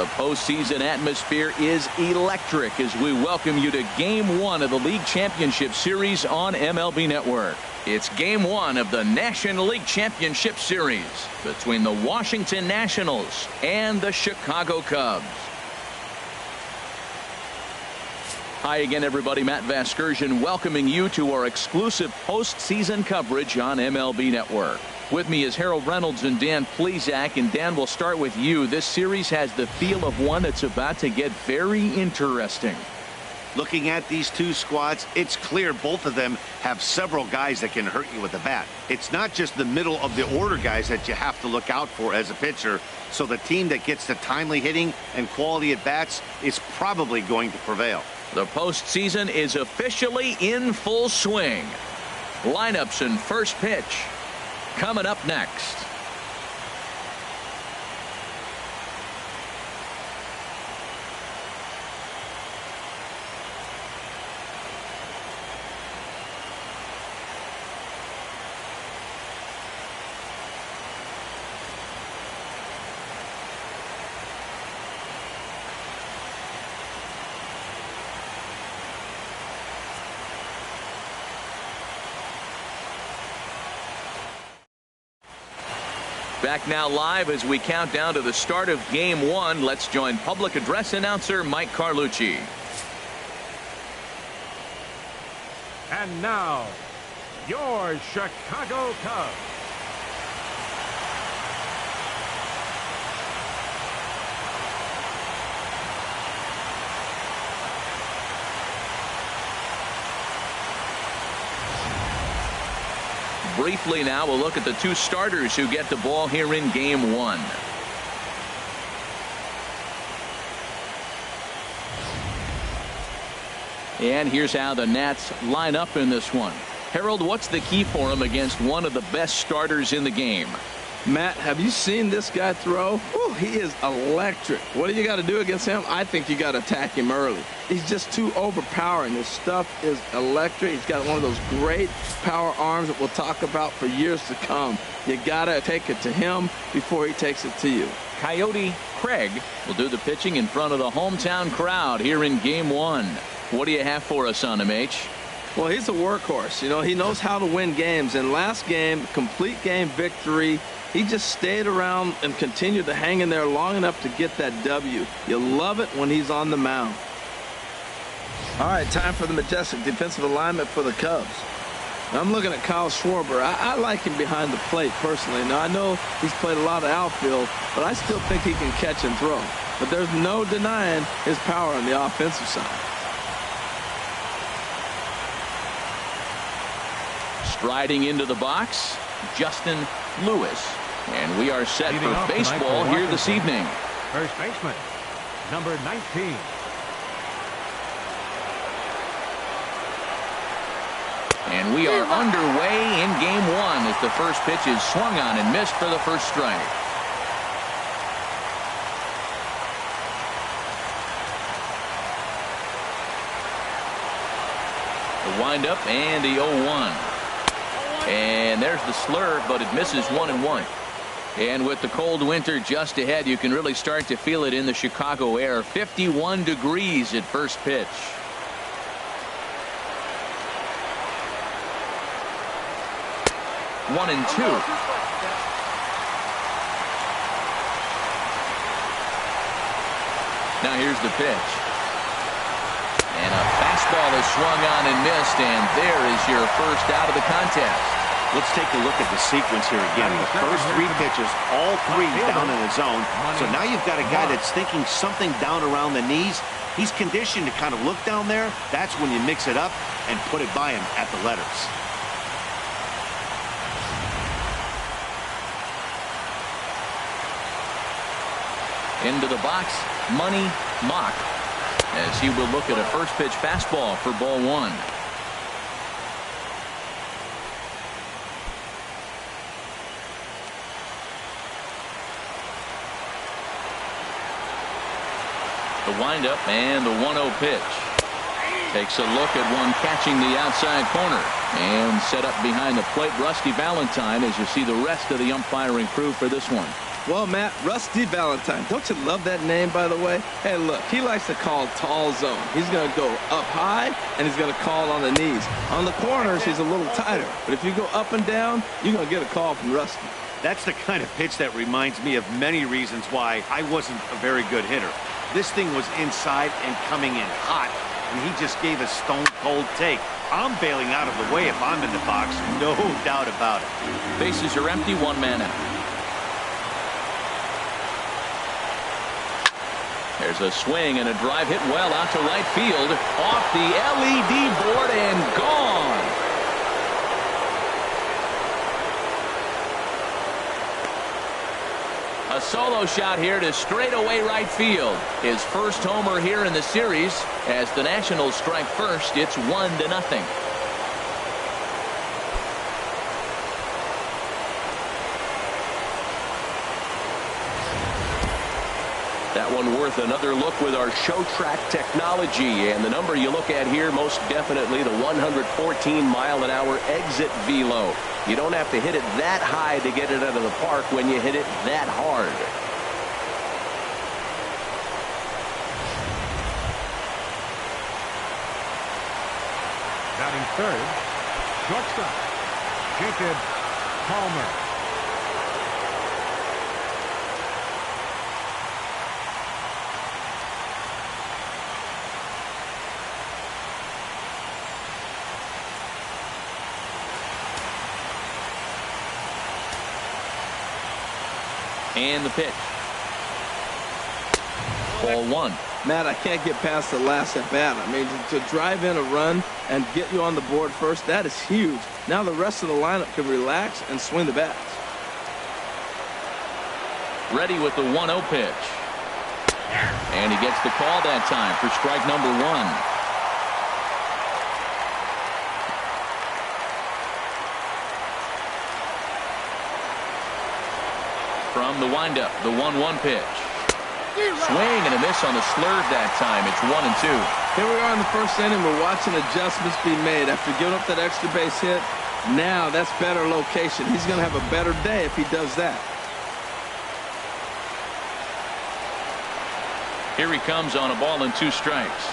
The postseason atmosphere is electric as we welcome you to Game 1 of the League Championship Series on MLB Network. It's Game 1 of the National League Championship Series between the Washington Nationals and the Chicago Cubs. Hi again, everybody. Matt Vasgersian welcoming you to our exclusive postseason coverage on MLB Network. With me is Harold Reynolds and Dan Plesac. And Dan, we'll start with you. This series has the feel of one that's about to get very interesting. Looking at these two squads, it's clear both of them have several guys that can hurt you with the bat. It's not just the middle of the order guys that you have to look out for as a pitcher. So the team that gets the timely hitting and quality at bats is probably going to prevail. The postseason is officially in full swing. Lineups and first pitch coming up next. Back now live as we count down to the start of Game 1. Let's join public address announcer Mike Carlucci. And now, your Chicago Cubs. Briefly now, we'll look at the two starters who get the ball here in Game 1. And here's how the Nats line up in this one. Harold, what's the key for him against one of the best starters in the game? Matt, have you seen this guy throw? Ooh, he is electric. What do you got to do against him? I think you got to attack him early. He's just too overpowering. His stuff is electric. He's got one of those great power arms that we'll talk about for years to come. You got to take it to him before he takes it to you. Coyote Craig will do the pitching in front of the hometown crowd here in Game 1. What do you have for us on him, H? Well, he's a workhorse. You know, he knows how to win games. In last game, complete game victory. He just stayed around and continued to hang in there long enough to get that W. You love it when he's on the mound. All right, time for the majestic defensive alignment for the Cubs. Now, I'm looking at Kyle Schwarber. I like him behind the plate personally. Now, I know he's played a lot of outfield, but I still think he can catch and throw. But there's no denying his power on the offensive side. Striding into the box, Justin Lewis. And we are set for baseball here this evening. First baseman, number 19. And we are underway in Game 1 as the first pitch is swung on and missed for the first strike. The windup and the 0-1. And there's the slur, but it misses 1-1. And with the cold winter just ahead, you can really start to feel it in the Chicago air. 51 degrees at first pitch. One and two. Now here's the pitch. And a fastball is swung on and missed, and there is your first out of the contest. Let's take a look at the sequence here again. The first three pitches, all three down in the zone. So now you've got a guy that's thinking something down around the knees. He's conditioned to kind of look down there. That's when you mix it up and put it by him at the letters. Into the box, Money Mock, as he will look at a first pitch fastball for ball 1. The windup and the 1-0 pitch. Takes a look at one catching the outside corner. And set up behind the plate, Rusty Valentine, as you see the rest of the umpiring crew for this one. Well, Matt, Rusty Valentine. Don't you love that name, by the way? Hey, look, he likes to call tall zone. He's going to go up high, and he's going to call on the knees. On the corners, he's a little tighter. But if you go up and down, you're going to get a call from Rusty. That's the kind of pitch that reminds me of many reasons why I wasn't a very good hitter. This thing was inside and coming in hot, and he just gave a stone-cold take. I'm bailing out of the way if I'm in the box, no doubt about it. Bases are empty, one man out. There's a swing and a drive hit well out to right field. Off the LED board and gone. A solo shot here to straightaway right field. His first homer here in the series. As the Nationals strike first, it's 1-0. That one worth another look with our show track technology. And the number you look at here, most definitely the 114-mile-an-hour exit velo. You don't have to hit it that high to get it out of the park when you hit it that hard. Batting third, shortstop, Jacob Palmer. And the pitch. Ball one. Matt, I can't get past the last at bat. I mean, to drive in a run and get you on the board first, that is huge. Now the rest of the lineup can relax and swing the bats. Ready with the 1-0 pitch. And he gets the call that time for strike number one. From the windup, the 1-1 pitch. Swing and a miss on the slurve that time. It's 1-2. Here we are in the first inning. We're watching adjustments be made after giving up that extra base hit. Now that's better location. He's going to have a better day if he does that. Here he comes on a ball and 2 strikes.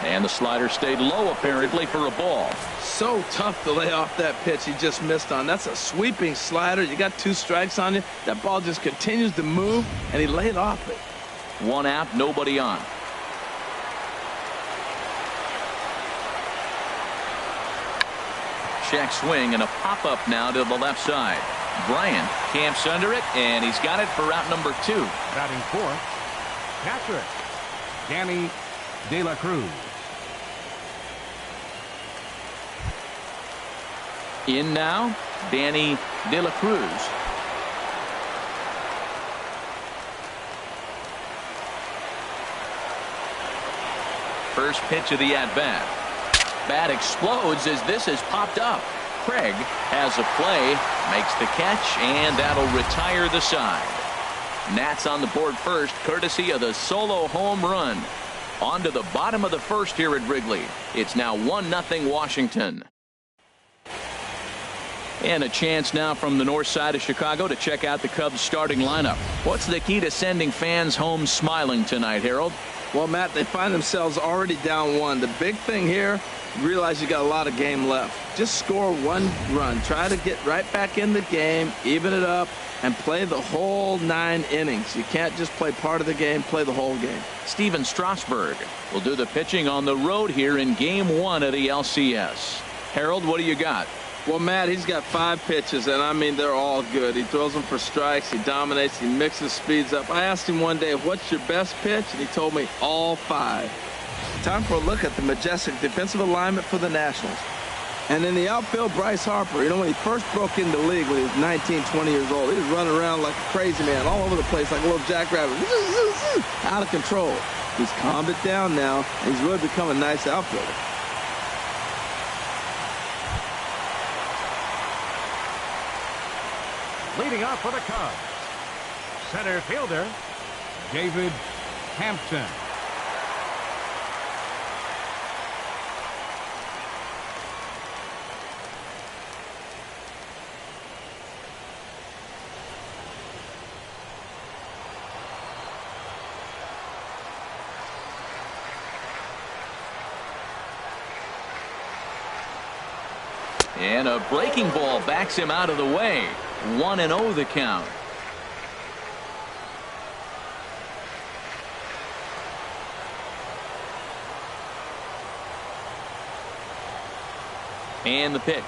And the slider stayed low apparently for a ball. So tough to lay off that pitch he just missed on. That's a sweeping slider. You got 2 strikes on you. That ball just continues to move, and he laid off it. 1 out, nobody on. Check swing and a pop-up now to the left side. Bryant camps under it, and he's got it for out number 2. Batting fourth, catcher, Danny De La Cruz. In now, Danny De La Cruz. First pitch of the at-bat. Bat explodes as this has popped up. Craig has a play, makes the catch, and that'll retire the side. Nats on the board first, courtesy of the solo home run. On to the bottom of the first here at Wrigley. It's now 1-0 Washington. And a chance now from the north side of Chicago to check out the Cubs starting lineup. What's the key to sending fans home smiling tonight, Harold? Well, Matt, they find themselves already down 1. The big thing here, realize you got a lot of game left. Just score 1 run. Try to get right back in the game, even it up, and play the whole 9 innings. You can't just play part of the game, play the whole game. Steven Strasburg will do the pitching on the road here in Game 1 of the LCS. Harold, what do you got? Well, Matt, he's got 5 pitches, and I mean, they're all good. He throws them for strikes, he dominates, he mixes speeds up. I asked him one day, what's your best pitch? And he told me all 5. Time for a look at the majestic defensive alignment for the Nationals. And in the outfield, Bryce Harper, you know, when he first broke into the league when he was 19, 20 years old, he was running around like a crazy man all over the place like a little jackrabbit. Out of control. He's calmed it down now, and he's really become a nice outfielder. Leading off for the Cubs, center fielder, David Hampton. And a breaking ball backs him out of the way. 1-0 the count. And the pitch.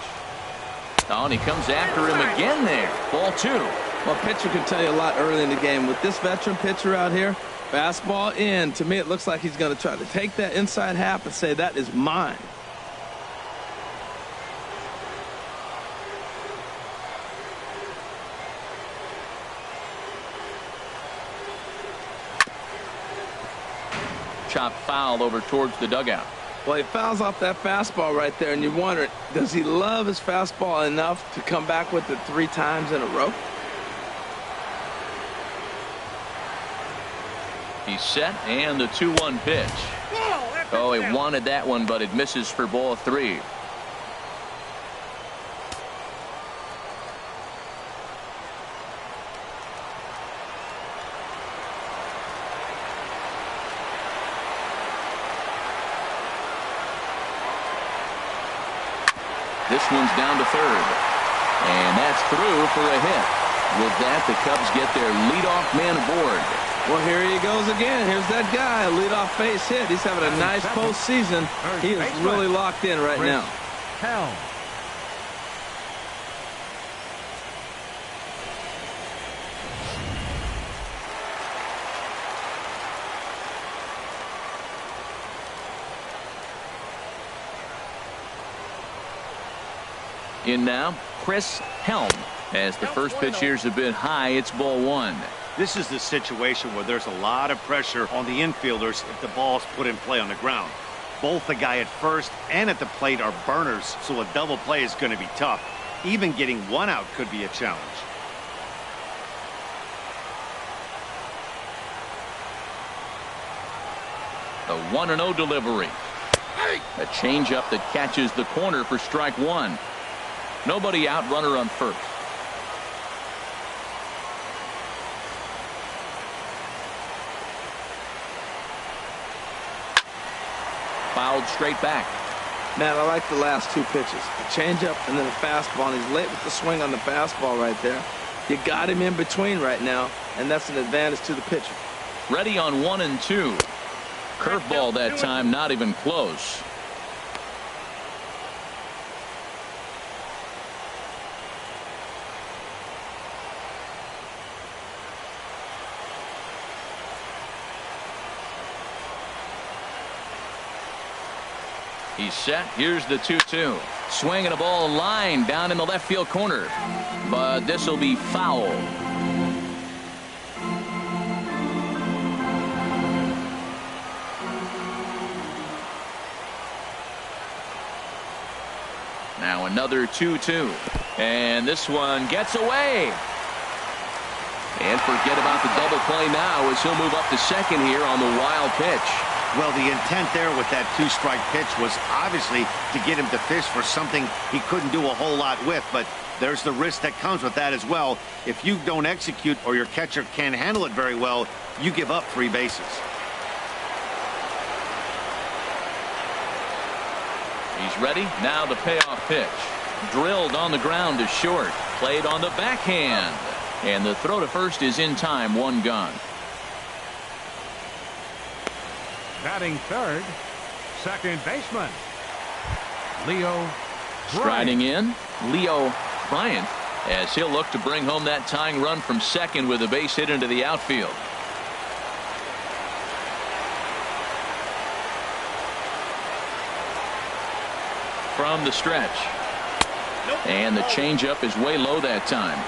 Oh, and he comes after him again there. Ball 2. Well, pitcher can tell you a lot early in the game. With this veteran pitcher out here, fastball in. To me, it looks like he's going to try to take that inside half and say, that is mine. Chop foul over towards the dugout. Well, he fouls off that fastball right there, and you wonder, does he love his fastball enough to come back with it 3 times in a row? He's set, and the 2-1 pitch. Oh, he wanted that one, but it misses for ball 3. This one's down to third. And that's through for a hit. With that, the Cubs get their leadoff man aboard. Well, here he goes again. Here's that guy, a leadoff base hit. He's having a nice postseason. He is really locked in right now. Helm. In now, Chris Helm. As the first pitch here's a bit high, it's ball 1. This is the situation where there's a lot of pressure on the infielders if the ball's put in play on the ground. Both the guy at first and at the plate are burners, so a double play is going to be tough. Even getting 1 out could be a challenge. The 1-0 delivery. A changeup that catches the corner for strike 1. Nobody out, runner on first. Fouled straight back. Man, I like the last 2 pitches. A changeup and then a fastball, and he's late with the swing on the fastball right there. You got him in between right now, and that's an advantage to the pitcher. Ready on 1 and 2. Curveball that time, not even close. He's set. Here's the 2-2. Swinging a ball line down in the left field corner. But this will be foul. Now another 2-2. And this one gets away. And forget about the double play now as he'll move up to second here on the wild pitch. Well, the intent there with that 2-strike pitch was obviously to get him to fish for something he couldn't do a whole lot with, but there's the risk that comes with that as well. If you don't execute or your catcher can't handle it very well, you give up 3 bases. He's ready. Now the payoff pitch. Drilled on the ground to short. Played on the backhand. And the throw to first is in time. 1 gone. Batting third, second baseman, Leo Bryant. Striding in, Leo Bryant, as he'll look to bring home that tying run from second with a base hit into the outfield. From the stretch. And the changeup is way low that time.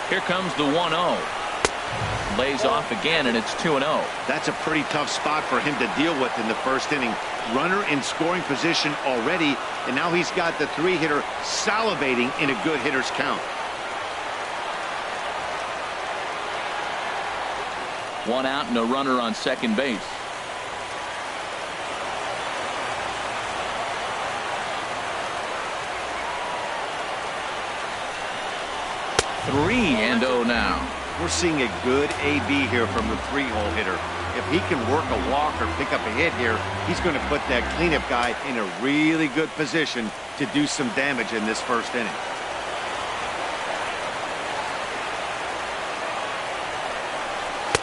Here comes the 1-0. Lays off again, and it's 2-0. That's a pretty tough spot for him to deal with in the first inning. Runner in scoring position already, and now he's got the 3-hitter salivating in a good hitter's count. 1 out and a runner on second base. 3-0 now. We're seeing a good AB here from the 3-hole hitter. If he can work a walk or pick up a hit here, he's going to put that cleanup guy in a really good position to do some damage in this first inning.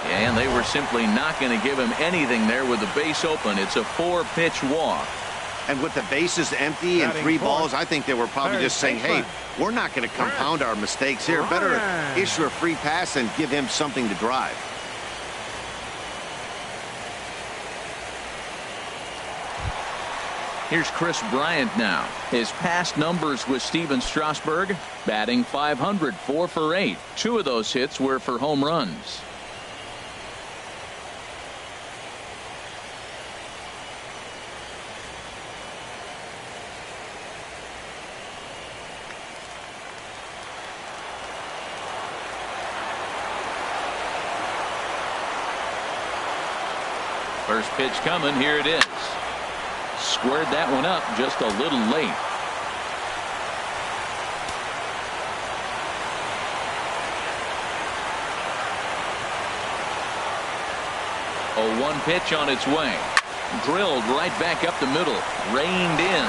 And they were simply not going to give him anything there with the base open. It's a 4-pitch walk. And with the bases empty and 3 balls, I think they were probably just saying, hey, we're not going to compound our mistakes here. Better issue a free pass and give him something to drive. Here's Chris Bryant now. His past numbers with Steven Strasburg, batting .500, 4 for 8. 2 of those hits were for home runs. First pitch coming. Here it is. Squared that one up just a little late. A 1 pitch on its way. Drilled right back up the middle. Reined in.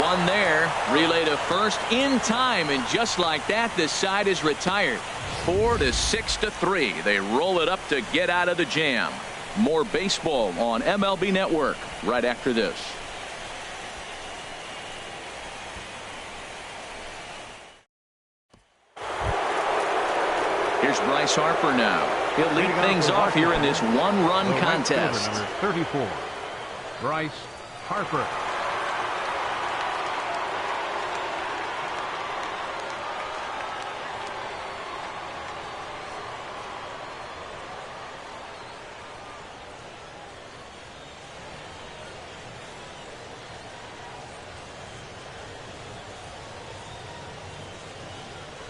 One there. Relay to first in time. And just like that, this side is retired. 4-6-3. They roll it up to get out of the jam. More baseball on MLB Network right after this. Here's Bryce Harper now. He'll lead things off here in this one-run contest. Number 34, Bryce Harper.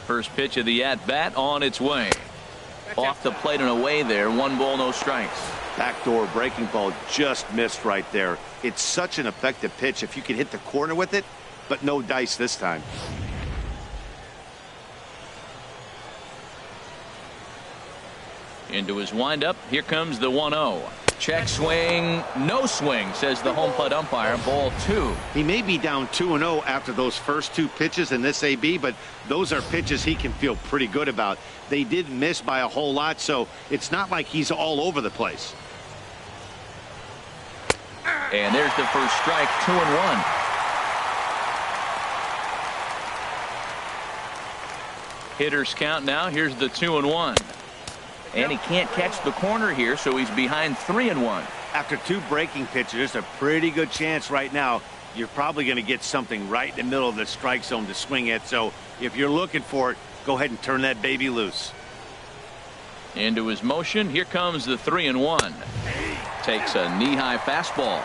First pitch of the at-bat on its way. Off the plate and away there. 1 ball, no strikes. Backdoor breaking ball just missed right there. It's such an effective pitch if you can hit the corner with it, but no dice this time. Into his windup. Here comes the 1-0. Check swing. No swing, says the home plate umpire. Ball 2. He may be down 2-0 after those first 2 pitches in this AB, but those are pitches he can feel pretty good about. They did miss by a whole lot, so it's not like he's all over the place. And there's the first strike. 2-1. Hitters count now. Here's the 2-1. And he can't catch the corner here, so he's behind 3-1. After 2 breaking pitches, there's a pretty good chance right now you're probably going to get something right in the middle of the strike zone to swing at. So if you're looking for it, go ahead and turn that baby loose. Into his motion. Here comes the 3-1. Takes a knee-high fastball.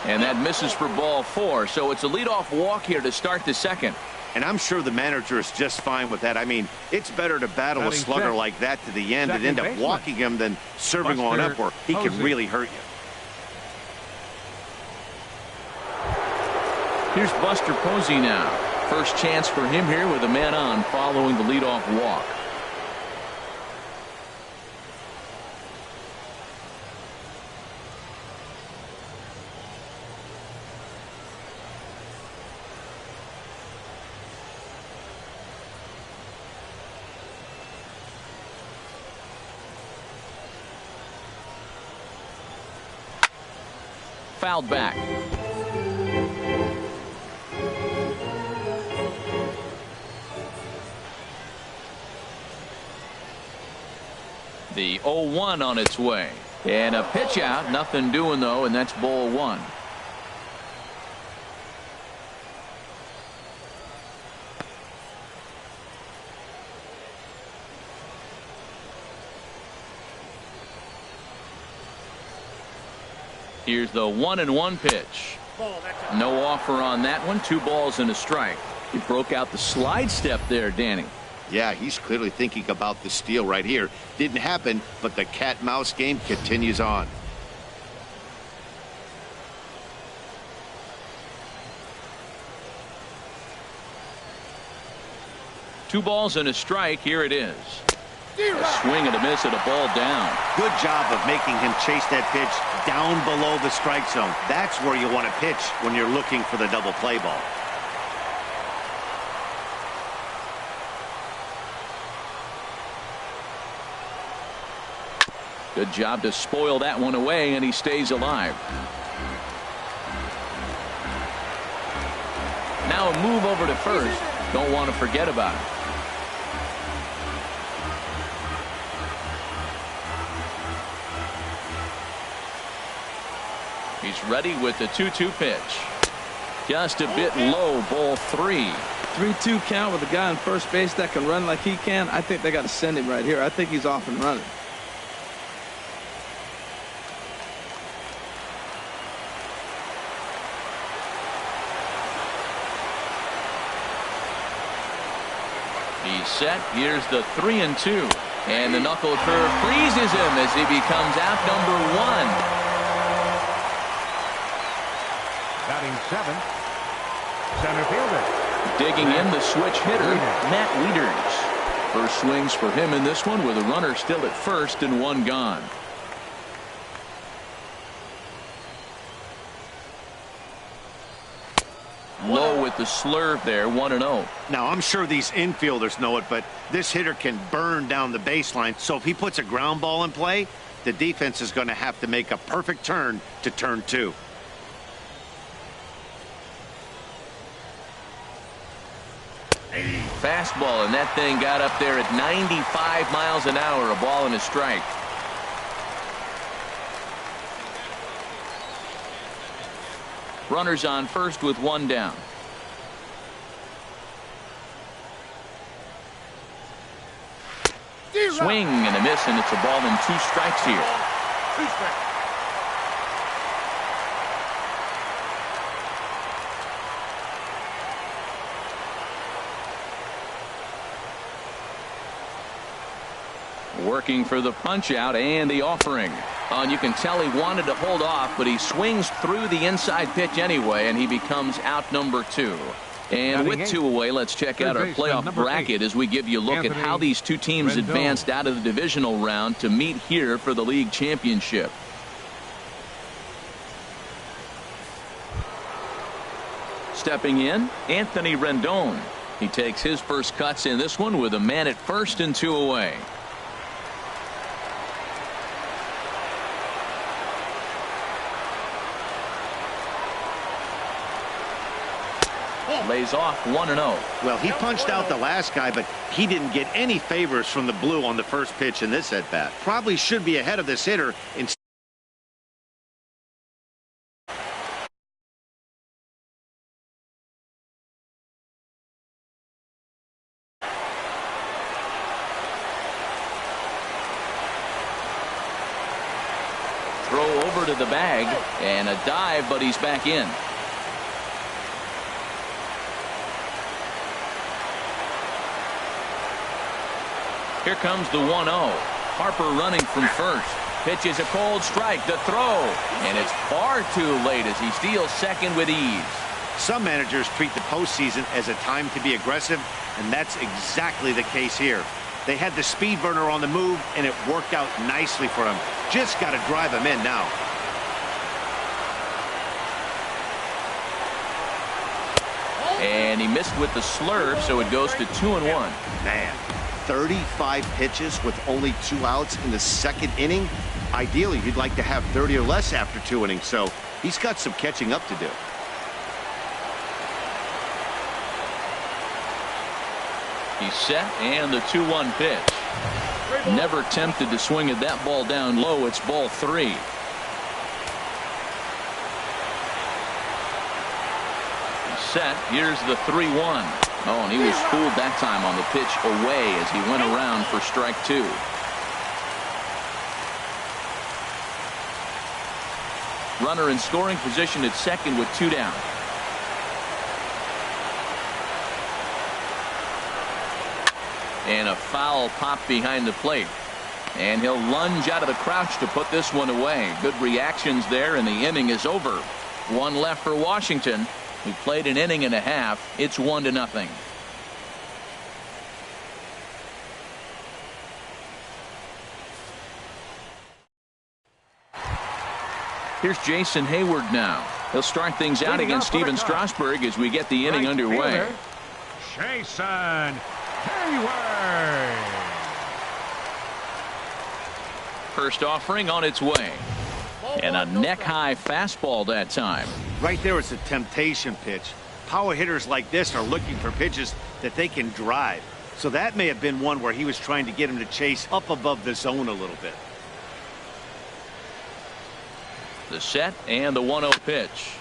And that misses for ball 4. So it's a leadoff walk here to start the second. And I'm sure the manager is just fine with that. I mean, it's better to battle a slugger like that to the end and end up walking him than serving on up where he can really hurt you. Here's Buster Posey now. First chance for him here with a man on following the leadoff walk. Fouled back. The 0-1 on its way. And a pitch out. Nothing doing, though, and that's ball 1. Here's the 1-1 pitch. No offer on that one. 2 balls and a strike. He broke out the slide step there, Danny. Yeah, he's clearly thinking about the steal right here. Didn't happen, but the cat-mouse game continues on. Two balls and a strike. Here it is. A swing and a miss and a ball down. Good job of making him chase that pitch down below the strike zone. That's where you want to pitch when you're looking for the double play ball. Good job to spoil that one away, and he stays alive. Now a move over to first. Don't want to forget about it. He's ready with the 2-2 pitch. Just a bit low, ball 3. 3-2 count with a guy on first base that can run like he can. I think they got to send him right here. I think he's off and running. He's set. Here's the 3-2. And the knuckle curve freezes him as he becomes out number 1. Batting 7th, center fielder. Digging in the switch hitter, Matt Wieters. First swings for him in this one with a runner still at first and 1 gone. Low with the slurve there, 1-0. Now, I'm sure these infielders know it, but this hitter can burn down the baseline. So if he puts a ground ball in play, the defense is going to have to make a perfect turn to turn 2. Fastball, and that thing got up there at 95 miles an hour, a ball and a strike. Runners on first with 1 down. Swing and a miss, and it's a ball and 2 strikes here. 2 strikes. Working for the punch out and the offering. And you can tell he wanted to hold off, but he swings through the inside pitch anyway, and he becomes out number 2. And with 2 away, let's check out our playoff bracket as we give you a look at how these 2 teams advanced out of the divisional round to meet here for the league championship. Stepping in, Anthony Rendon. He takes his first cuts in this one with a man at first and 2 away. Lays off 1-0. Well, he punched out the last guy, but he didn't get any favors from the blue on the first pitch in this at-bat. Probably should be ahead of this hitter. Throw over to the bag and a dive, but he's back in. Here comes the 1-0. Harper running from first. Pitches a cold strike. The throw. And it's far too late as he steals second with ease. Some managers treat the postseason as a time to be aggressive, and that's exactly the case here. They had the speed burner on the move, and it worked out nicely for him. Just got to drive him in now. And he missed with the slurve, so it goes to 2-1. Man, 35 pitches with only 2 outs in the second inning. Ideally, you'd like to have 30 or less after 2 innings, so he's got some catching up to do. He's set, and the 2-1 pitch. Never tempted to swing at that ball down low. It's ball 3. Set. Here's the 3-1. Oh, and he was fooled that time on the pitch away as he went around for strike 2. Runner in scoring position at second with 2 down. And a foul pop behind the plate. And he'll lunge out of the crouch to put this one away. Good reactions there, and the inning is over. One left for Washington. We played an inning and a half. It's 1-0. Here's Jason Hayward now. He'll start things out against Steven Strasburg as we get the inning underway. Jason Hayward. First offering on its way. And a neck-high fastball that time. Right there, it's a temptation pitch. Power hitters like this are looking for pitches that they can drive. So that may have been one where he was trying to get him to chase up above the zone a little bit. The set and the 1-0 pitch.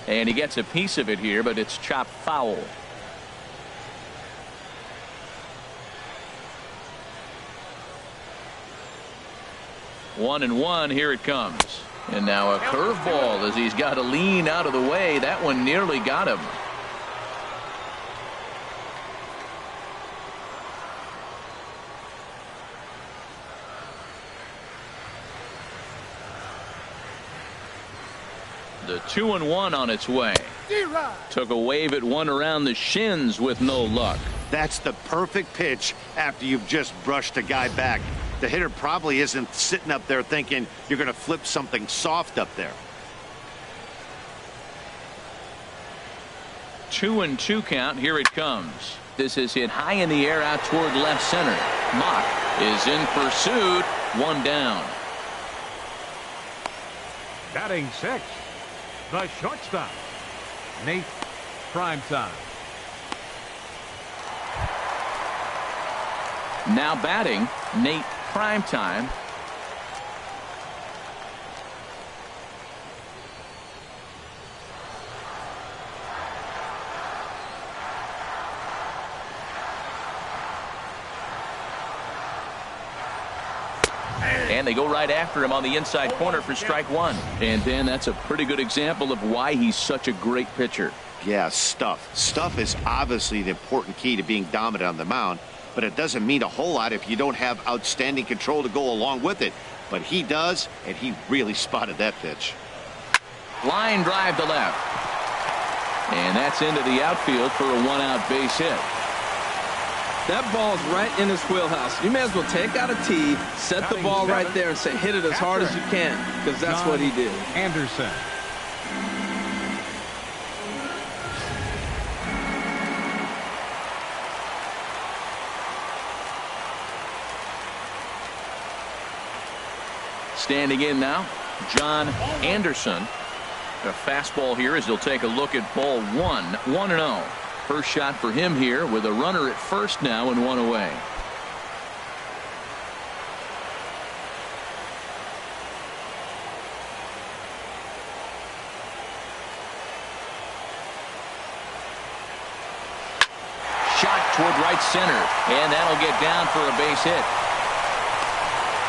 And he gets a piece of it here, but it's chopped foul. One and one, here it comes. And now a curveball as he's got to lean out of the way. That one nearly got him. The 2-1 on its way. Took a wave at one around the shins with no luck. That's the perfect pitch after you've just brushed a guy back. The hitter probably isn't sitting up there thinking you're going to flip something soft up there. 2-2 count. Here it comes. This is hit high in the air out toward left center. Mock is in pursuit. One down. Batting sixth, the shortstop, Nate Primetime. Now batting, Nate Primetime. And they go right after him on the inside corner for strike one. And then that's a pretty good example of why he's such a great pitcher. Yeah, stuff. Stuff is obviously the important key to being dominant on the mound, but it doesn't mean a whole lot if you don't have outstanding control to go along with it. But he does, and he really spotted that pitch. Line drive to left. And that's into the outfield for a one-out base hit. That ball's right in his wheelhouse. You may as well take out a tee, set the ball right there, and say hit it as hard as you can, because that's what he did. Anderson. Standing in now, John Anderson. A fastball here as he'll take a look at ball one. 1-0. First shot for him here with a runner at first now and one away. Shot toward right center, and that'll get down for a base hit.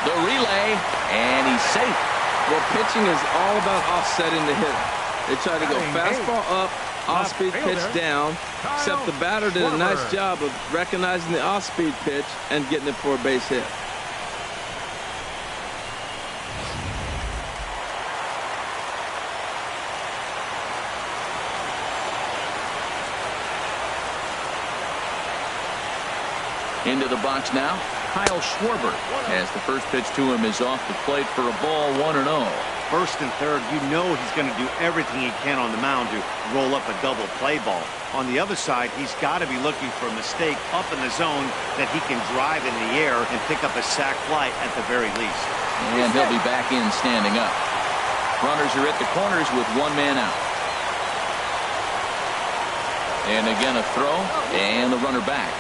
The relay, and he's safe. Well, pitching is all about offsetting the hitter. They try to go fastball up, off-speed pitch down, except the batter did a nice job of recognizing the off-speed pitch and getting it for a base hit. Into the box now, Kyle Schwarber, as the first pitch to him is off the plate for a ball. 1-0. First and third, you know he's going to do everything he can on the mound to roll up a double play ball. On the other side, he's got to be looking for a mistake up in the zone that he can drive in the air and pick up a sac fly at the very least. And he'll be back in standing up. Runners are at the corners with one man out. And again a throw, and the runner back.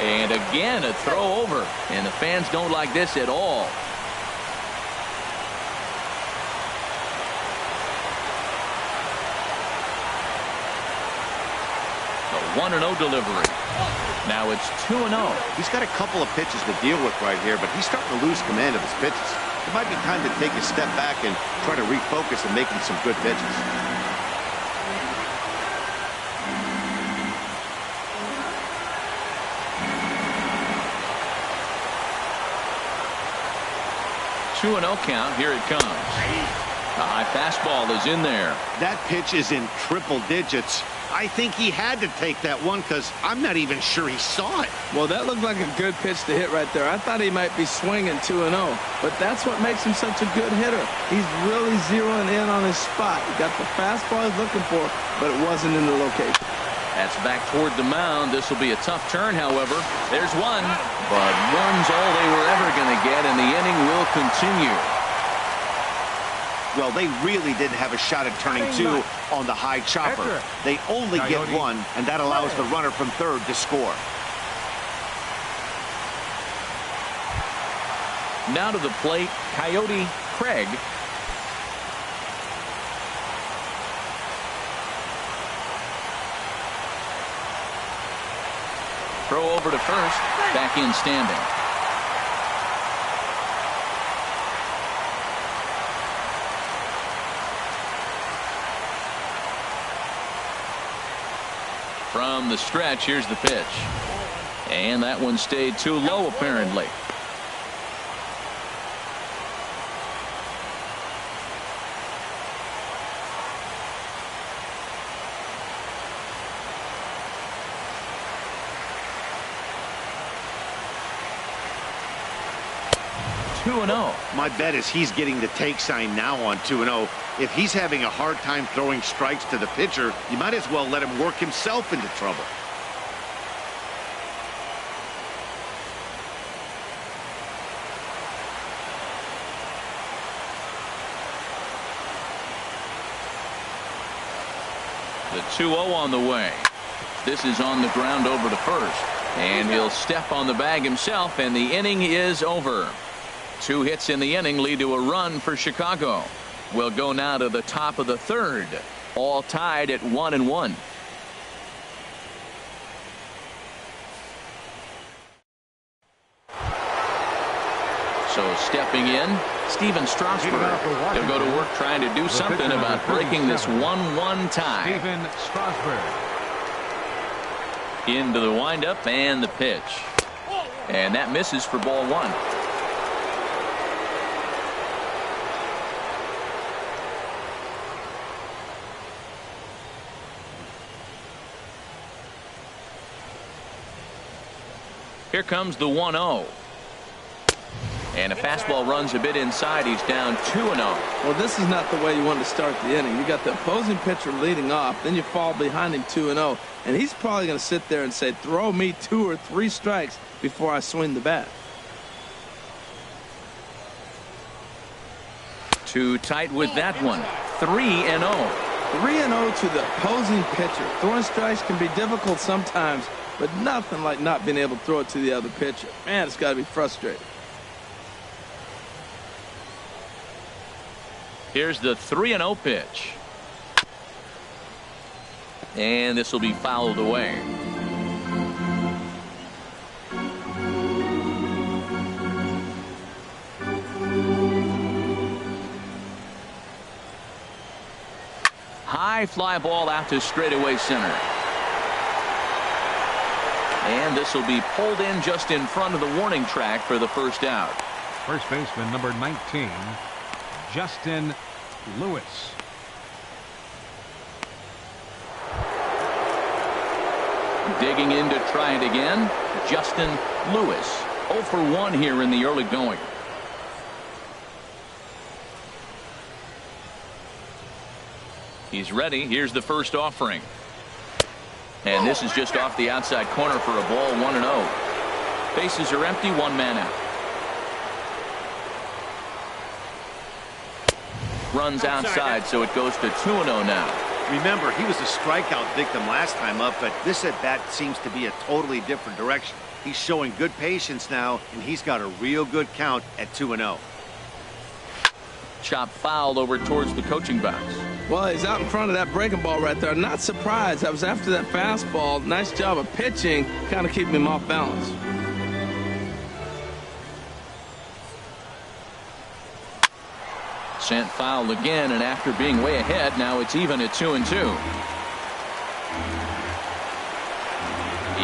And again a throw over, and the fans don't like this at all. The 1-0 delivery. Now it's 2-0. He's got a couple of pitches to deal with right here, but he's starting to lose command of his pitches. it might be time to take a step back and try to refocus and making some good pitches. Two and 0 count. Here it comes. A high fastball is in there. That pitch is in triple digits. I think he had to take that one because I'm not even sure he saw it. Well, that looked like a good pitch to hit right there. I thought he might be swinging 2-0, but that's what makes him such a good hitter. He's really zeroing in on his spot. He got the fastball he's looking for, but it wasn't in the location. That's back toward the mound. This will be a tough turn, however. There's one, but one's all they were ever going to get, and the inning will continue. Well, they really didn't have a shot at turning two on the high chopper. They only get one, and that allows the runner from third to score. Now to the plate, Coyote Craig. Throw over to first, back in standing. From the stretch, here's the pitch. And that one stayed too low, apparently. My bet is he's getting the take sign now on 2-0. If he's having a hard time throwing strikes to the pitcher, you might as well let him work himself into trouble. The 2-0 on the way. This is on the ground over to first. And he'll step on the bag himself, and the inning is over. 2 hits in the inning lead to a run for Chicago. We'll go now to the top of the third. All tied at 1-1. So stepping in, Steven Strasburg. He'll go to work trying to do something about breaking this 1-1 tie. Steven Strasburg. Into the windup and the pitch. And that misses for ball 1. Here comes the 1-0. And a fastball runs a bit inside. He's down 2-0. Well, this is not the way you want to start the inning. You got the opposing pitcher leading off, then you fall behind him 2-0, and he's probably going to sit there and say, throw me 2 or 3 strikes before I swing the bat. Too tight with that one. 3-0. 3-0 to the opposing pitcher. Throwing strikes can be difficult sometimes, but nothing like not being able to throw it to the other pitcher. Man, it's got to be frustrating. Here's the 3-0 pitch. And this will be fouled away. High fly ball out to straightaway center. And this will be pulled in just in front of the warning track for the first out. First baseman number 19, Justin Lewis. Digging in to try it again, Justin Lewis. 0 for 1 here in the early going. He's ready. Here's the first offering. And this is just off the outside corner for a ball, 1-0. Bases are empty, 1 man out. Runs outside, so it goes to 2-0 now. Remember, he was a strikeout victim last time up, but this at bat seems to be a totally different direction. He's showing good patience now, and he's got a real good count at 2-0. Chop fouled over towards the coaching box. Well, he's out in front of that breaking ball right there. Not surprised. I was after that fastball. Nice job of pitching, kind of keeping him off balance. Sent foul again, and after being way ahead, now it's even at 2-2.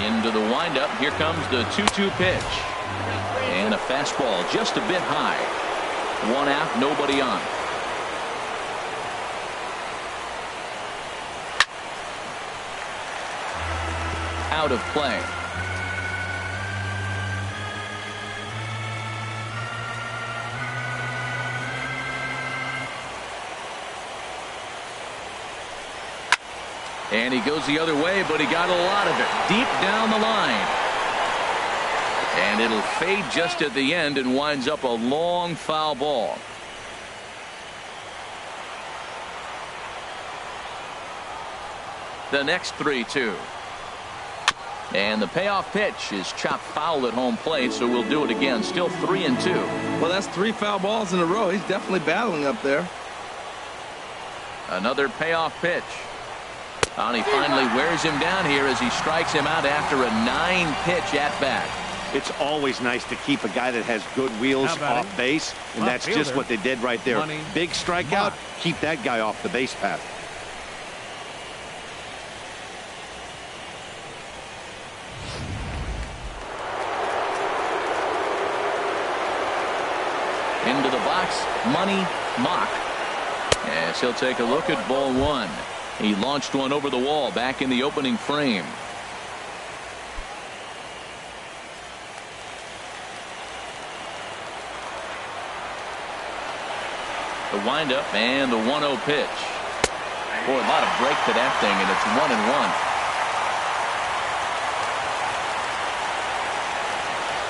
Into the windup. Here comes the 2-2 pitch. And a fastball just a bit high. One out, nobody on. Out of play. And he goes the other way, but he got a lot of it deep down the line. And it'll fade just at the end and winds up a long foul ball. The next 3-2. And the payoff pitch is chopped foul at home plate, so we'll do it again. Still 3-2. Well, that's 3 foul balls in a row. He's definitely battling up there. Another payoff pitch. And he finally wears him down here as he strikes him out after a 9-pitch at bat. It's always nice to keep a guy that has good wheels off base, and that's just what they did right there. Big strikeout, keep that guy off the base path. Into the box, Money Mock. As he'll take a look at ball one. He launched one over the wall back in the opening frame. The windup and the 1-0 pitch. Boy, a lot of break to that thing, and it's 1-1.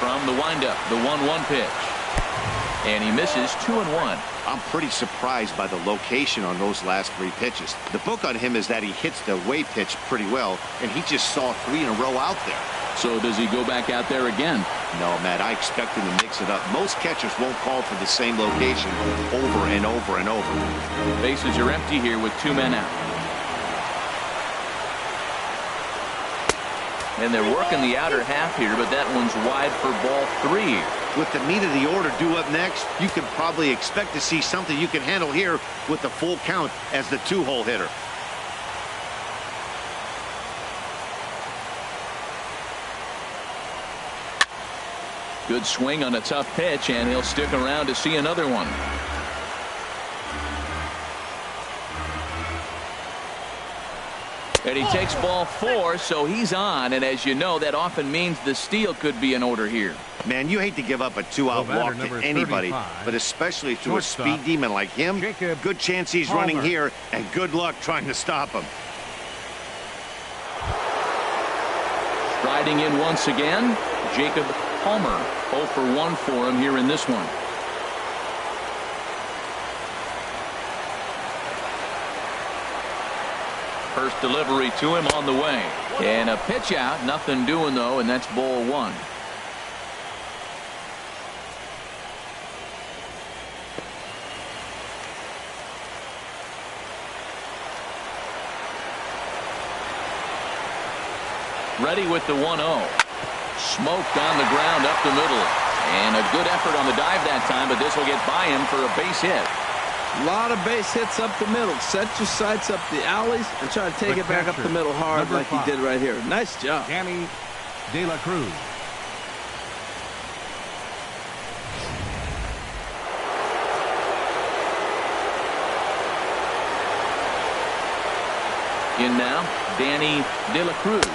From the windup, the 1-1 pitch. And he misses 2-1. I'm pretty surprised by the location on those last 3 pitches. The book on him is that he hits the away pitch pretty well, and he just saw 3 in a row out there. So does he go back out there again? No, Matt, I expect him to mix it up. Most catchers won't call for the same location over and over and over. Bases are empty here with 2 men out. And they're working the outer half here, but that one's wide for ball 3. With the meat of the order due up next, you can probably expect to see something you can handle here with the full count as the 2-hole hitter. Good swing on a tough pitch, and he'll stick around to see another one. And he takes ball 4, so he's on, and as you know, that often means the steal could be in order here. Man, you hate to give up a 2-out walk to anybody, but especially to a speed demon like him. Good chance he's running here, and good luck trying to stop him. Striding in once again, Jacob Palmer. 0 for 1 for him here in this one. First delivery to him on the way. And a pitch out. Nothing doing, though, and that's ball 1. Ready with the 1-0. Smoked on the ground up the middle. And a good effort on the dive that time, but this will get by him for a base hit. A lot of base hits up the middle. Set your sights up the alleys and try to take it back up the middle hard like he did right here. Nice job. Danny De La Cruz. In now, Danny De La Cruz.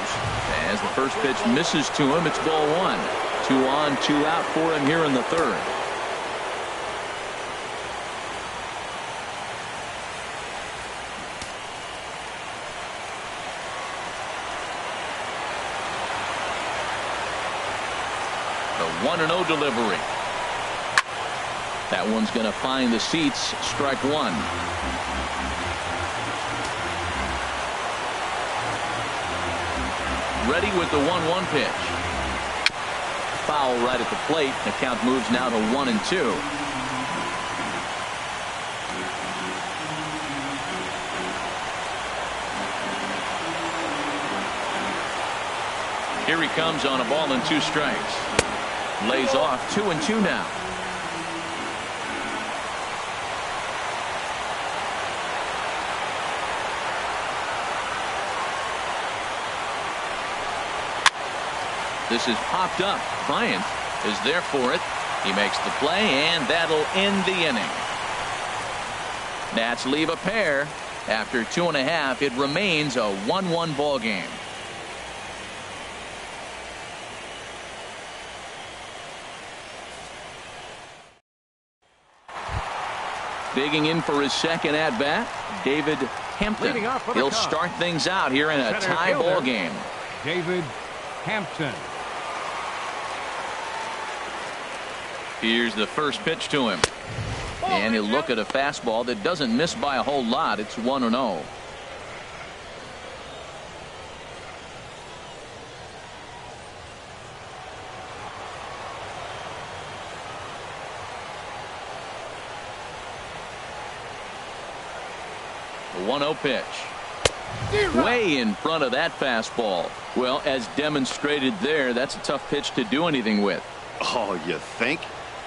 As the first pitch misses to him, it's ball 1. 2 on, 2 out for him here in the 3rd. The 1-0 delivery. That one's going to find the seats. Strike 1. Ready with the 1-1 pitch. Foul right at the plate. The count moves now to 1-2. Here he comes on a ball and 2 strikes. Lays off 2-2 now. This is popped up. Bryant is there for it. He makes the play, and that'll end the inning. Nats leave a pair. After 2.5, it remains a 1-1 ball game. Digging in for his second at bat, David Hampton. He'll start things out here in a tie ball game. David Hampton. Here's the first pitch to him. And he'll look at a fastball that doesn't miss by a whole lot. It's 1-0. The 1-0 pitch. Way in front of that fastball. Well, as demonstrated there, that's a tough pitch to do anything with. Oh, you think?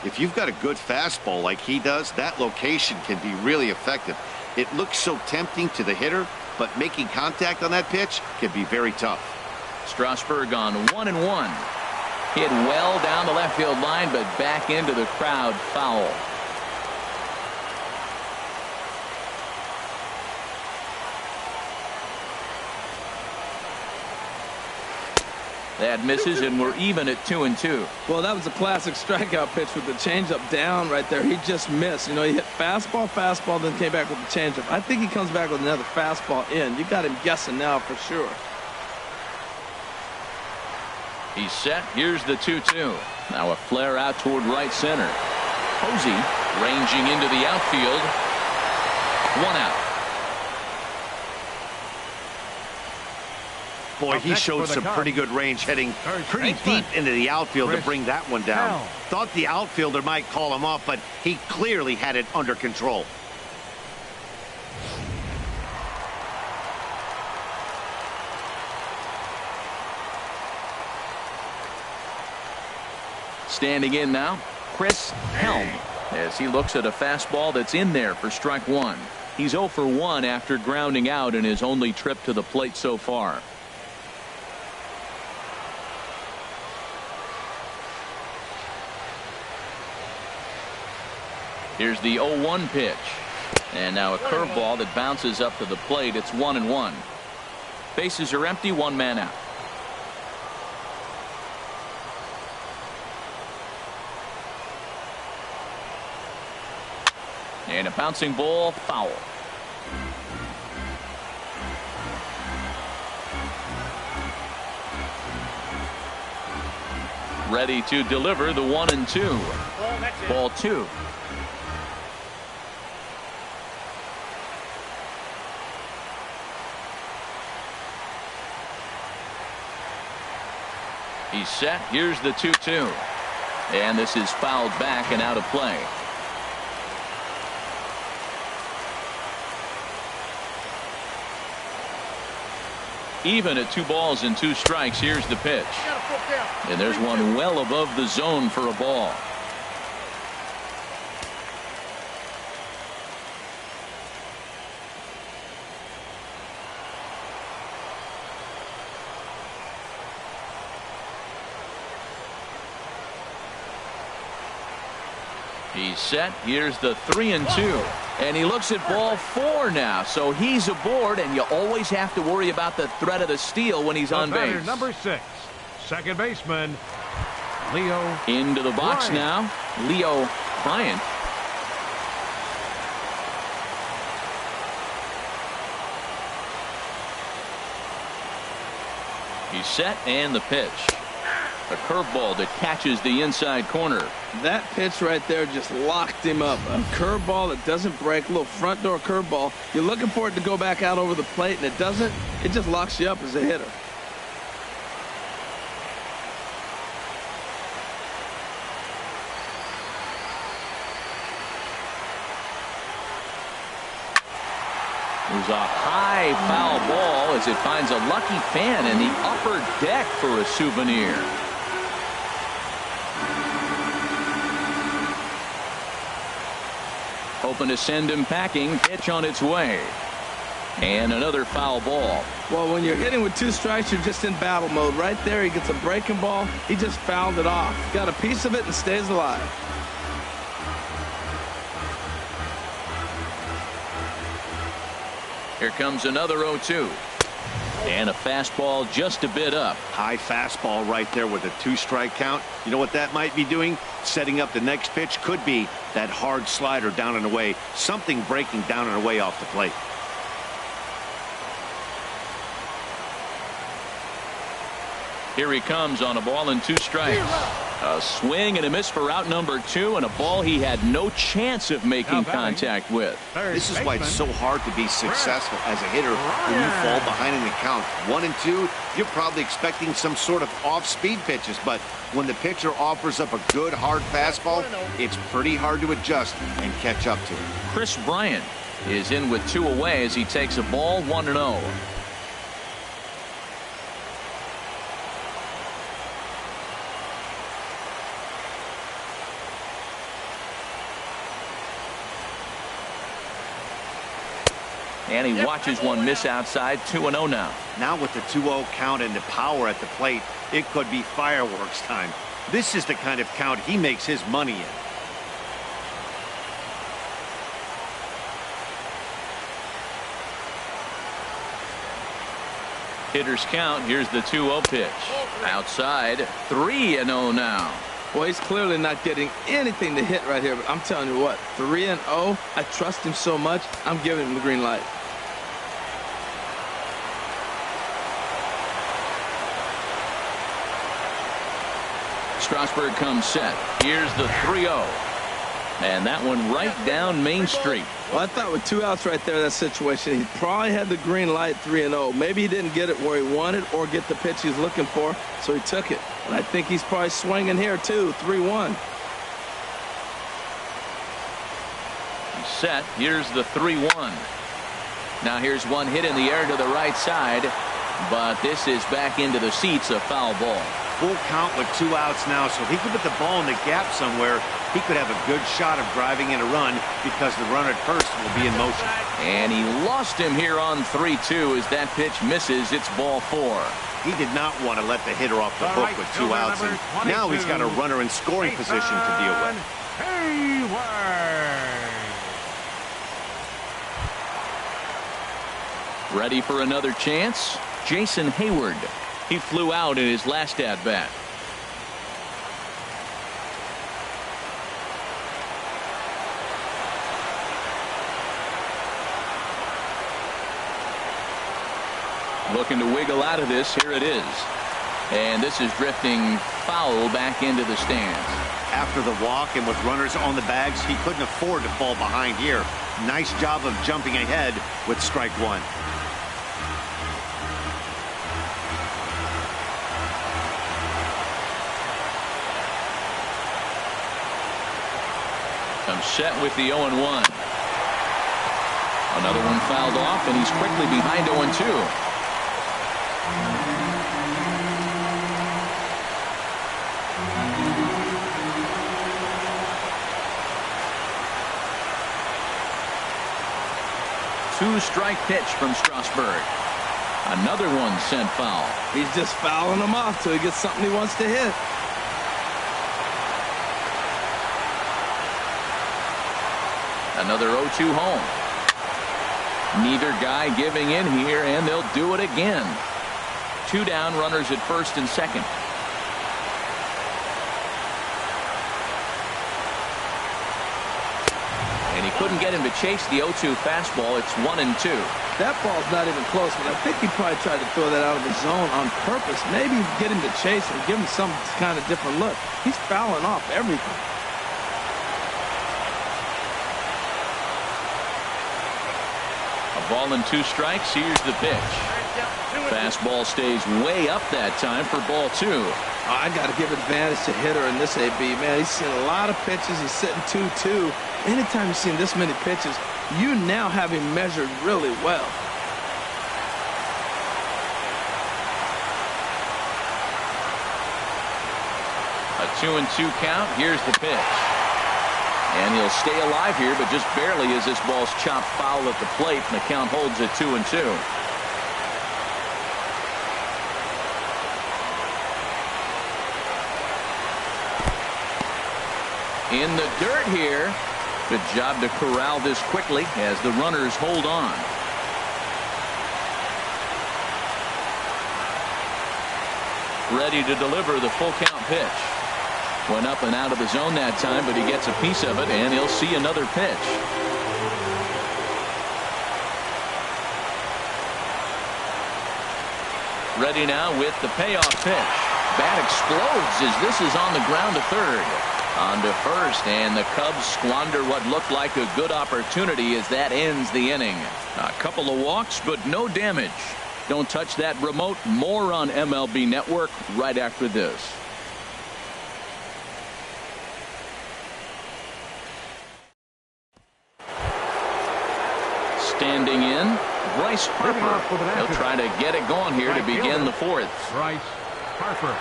If you've got a good fastball like he does, that location can be really effective. It looks so tempting to the hitter, but making contact on that pitch can be very tough. Strasburg on 1-1. Hit well down the left field line, but back into the crowd, foul. That misses, and we're even at 2-2. Well, that was a classic strikeout pitch with the changeup down right there. He just missed. You know, he hit fastball, then came back with the changeup. I think he comes back with another fastball in. You got him guessing now for sure. He's set. Here's the 2-2. Now a flare out toward right center. Posey ranging into the outfield. 1 out. Boy, he showed some pretty good range heading pretty deep into the outfield to bring that one down. Thought the outfielder might call him off, but he clearly had it under control. Standing in now, Chris Helm, as he looks at a fastball that's in there for strike 1. He's 0 for 1 after grounding out in his only trip to the plate so far. Here's the 0-1 pitch. And now a curveball that bounces up to the plate. It's 1-1. Bases are empty, 1 man out. And a bouncing ball, foul. Ready to deliver the 1-2. Ball 2. He's set. Here's the 2-2. And this is fouled back and out of play. Even at 2 balls and 2 strikes. Here's the pitch. And there's one well above the zone for a ball. He's set. Here's the 3-2. And he looks at ball 4 now. So he's aboard, and you always have to worry about the threat of the steal when he's on base. Number 6, second baseman, Leo. Into the box now, Leo Bryant. He's set, and the pitch. A curveball that catches the inside corner. That pitch right there just locked him up. A curveball that doesn't break, a little front door curveball. You're looking for it to go back out over the plate, and it doesn't. It just locks you up as a hitter. There's a high foul ball as it finds a lucky fan in the upper deck for a souvenir. Hoping to send him packing. Pitch on its way. And another foul ball. Well, when you're hitting with 2 strikes, you're just in battle mode. Right there, he gets a breaking ball. He just fouled it off. Got a piece of it and stays alive. Here comes another 0-2. And a fastball just a bit up. High fastball right there with a 2-strike count. You know what that might be doing? Setting up the next pitch. Could be that hard slider down and away. Something breaking down and away off the plate. Here he comes on a ball and 2 strikes. A swing and a miss for out number 2, and a ball he had no chance of making contact with. This is why it's so hard to be successful as a hitter when you fall behind in the count. 1 and 2, you're probably expecting some sort of off-speed pitches, but when the pitcher offers up a good hard fastball, it's pretty hard to adjust and catch up to. Chris Bryant is in with 2 away as he takes a ball 1-0. And he watches one miss outside. 2-0 now. Now with the 2-0 count and the power at the plate, it could be fireworks time. This is the kind of count he makes his money in. Hitter's count. Here's the 2-0 pitch. Outside. 3-0 now. Well, he's clearly not getting anything to hit right here, but I'm telling you what, 3-0, I trust him so much, I'm giving him the green light. Strasburg comes set. Here's the 3-0. And that one right down Main Street. Well, I thought with 2 outs right there in that situation, he probably had the green light 3-0. Maybe he didn't get it where he wanted or get the pitch he's looking for, so he took it. And I think he's probably swinging here, too, 3-1. Set. Here's the 3-1. Now here's one hit in the air to the right side, but this is back into the seats, a foul ball. Full count with 2 outs now, so if he could put the ball in the gap somewhere, he could have a good shot of driving in a run because the runner at first will be in motion. And he lost him here on 3-2 as that pitch misses. It's ball 4. He did not want to let the hitter off the hook with 2 outs, and now he's got a runner in scoring position to deal with. Ready for another chance? Jason Hayward. He flew out in his last at-bat. Looking to wiggle out of this. Here it is. And this is drifting foul back into the stands. After the walk and with runners on the bags, he couldn't afford to fall behind here. Nice job of jumping ahead with strike 1. Comes set with the 0-1. Another one fouled off, and he's quickly behind 0-2. Two-strike pitch from Strasburg. Another one sent foul. He's just fouling them off till he gets something he wants to hit. Another 0-2 home. Neither guy giving in here, and they'll do it again. 2 down, runners at first and second. And he couldn't get him to chase the 0-2 fastball. It's 1-2. That ball's not even close, but I think he probably tried to throw that out of the zone on purpose. Maybe get him to chase and give him some kind of different look. He's fouling off everything. Ball and 2 strikes. Here's the pitch. Fastball stays way up that time for ball 2. I got to give advantage to hitter in this AB. Man, he's seen a lot of pitches. He's sitting 2-2. Anytime you've seen this many pitches, you now have him measured really well. A 2-2 count. Here's the pitch. And he'll stay alive here, but just barely as this ball's chopped foul at the plate, and the count holds at 2-2. In the dirt here. Good job to corral this quickly as the runners hold on. Ready to deliver the full count pitch. Went up and out of the zone that time, but he gets a piece of it, and he'll see another pitch. Ready now with the payoff pitch. Bat explodes as this is on the ground to third. On to first, and the Cubs squander what looked like a good opportunity as that ends the inning. A couple of walks, but no damage. Don't touch that remote. More on MLB Network right after this. Standing in, Bryce Harper. He'll try to get it going here to begin the fourth. Bryce Harper.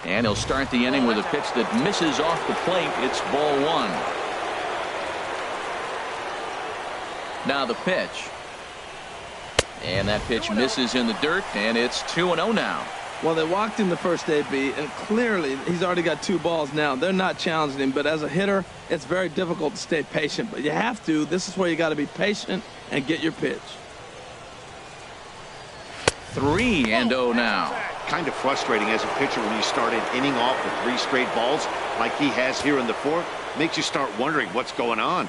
And he'll start the inning with a pitch that misses off the plate. It's ball one. Now the pitch. And that pitch misses in the dirt, and it's 2-0 now. Well, they walked him the first AB, and clearly he's already got 2 balls now. They're not challenging him, but as a hitter, it's very difficult to stay patient. But you have to. This is where you got to be patient and get your pitch. 3-0 now. Kind of frustrating as a pitcher when you start an inning off with 3 straight balls like he has here in the fourth. Makes you start wondering what's going on.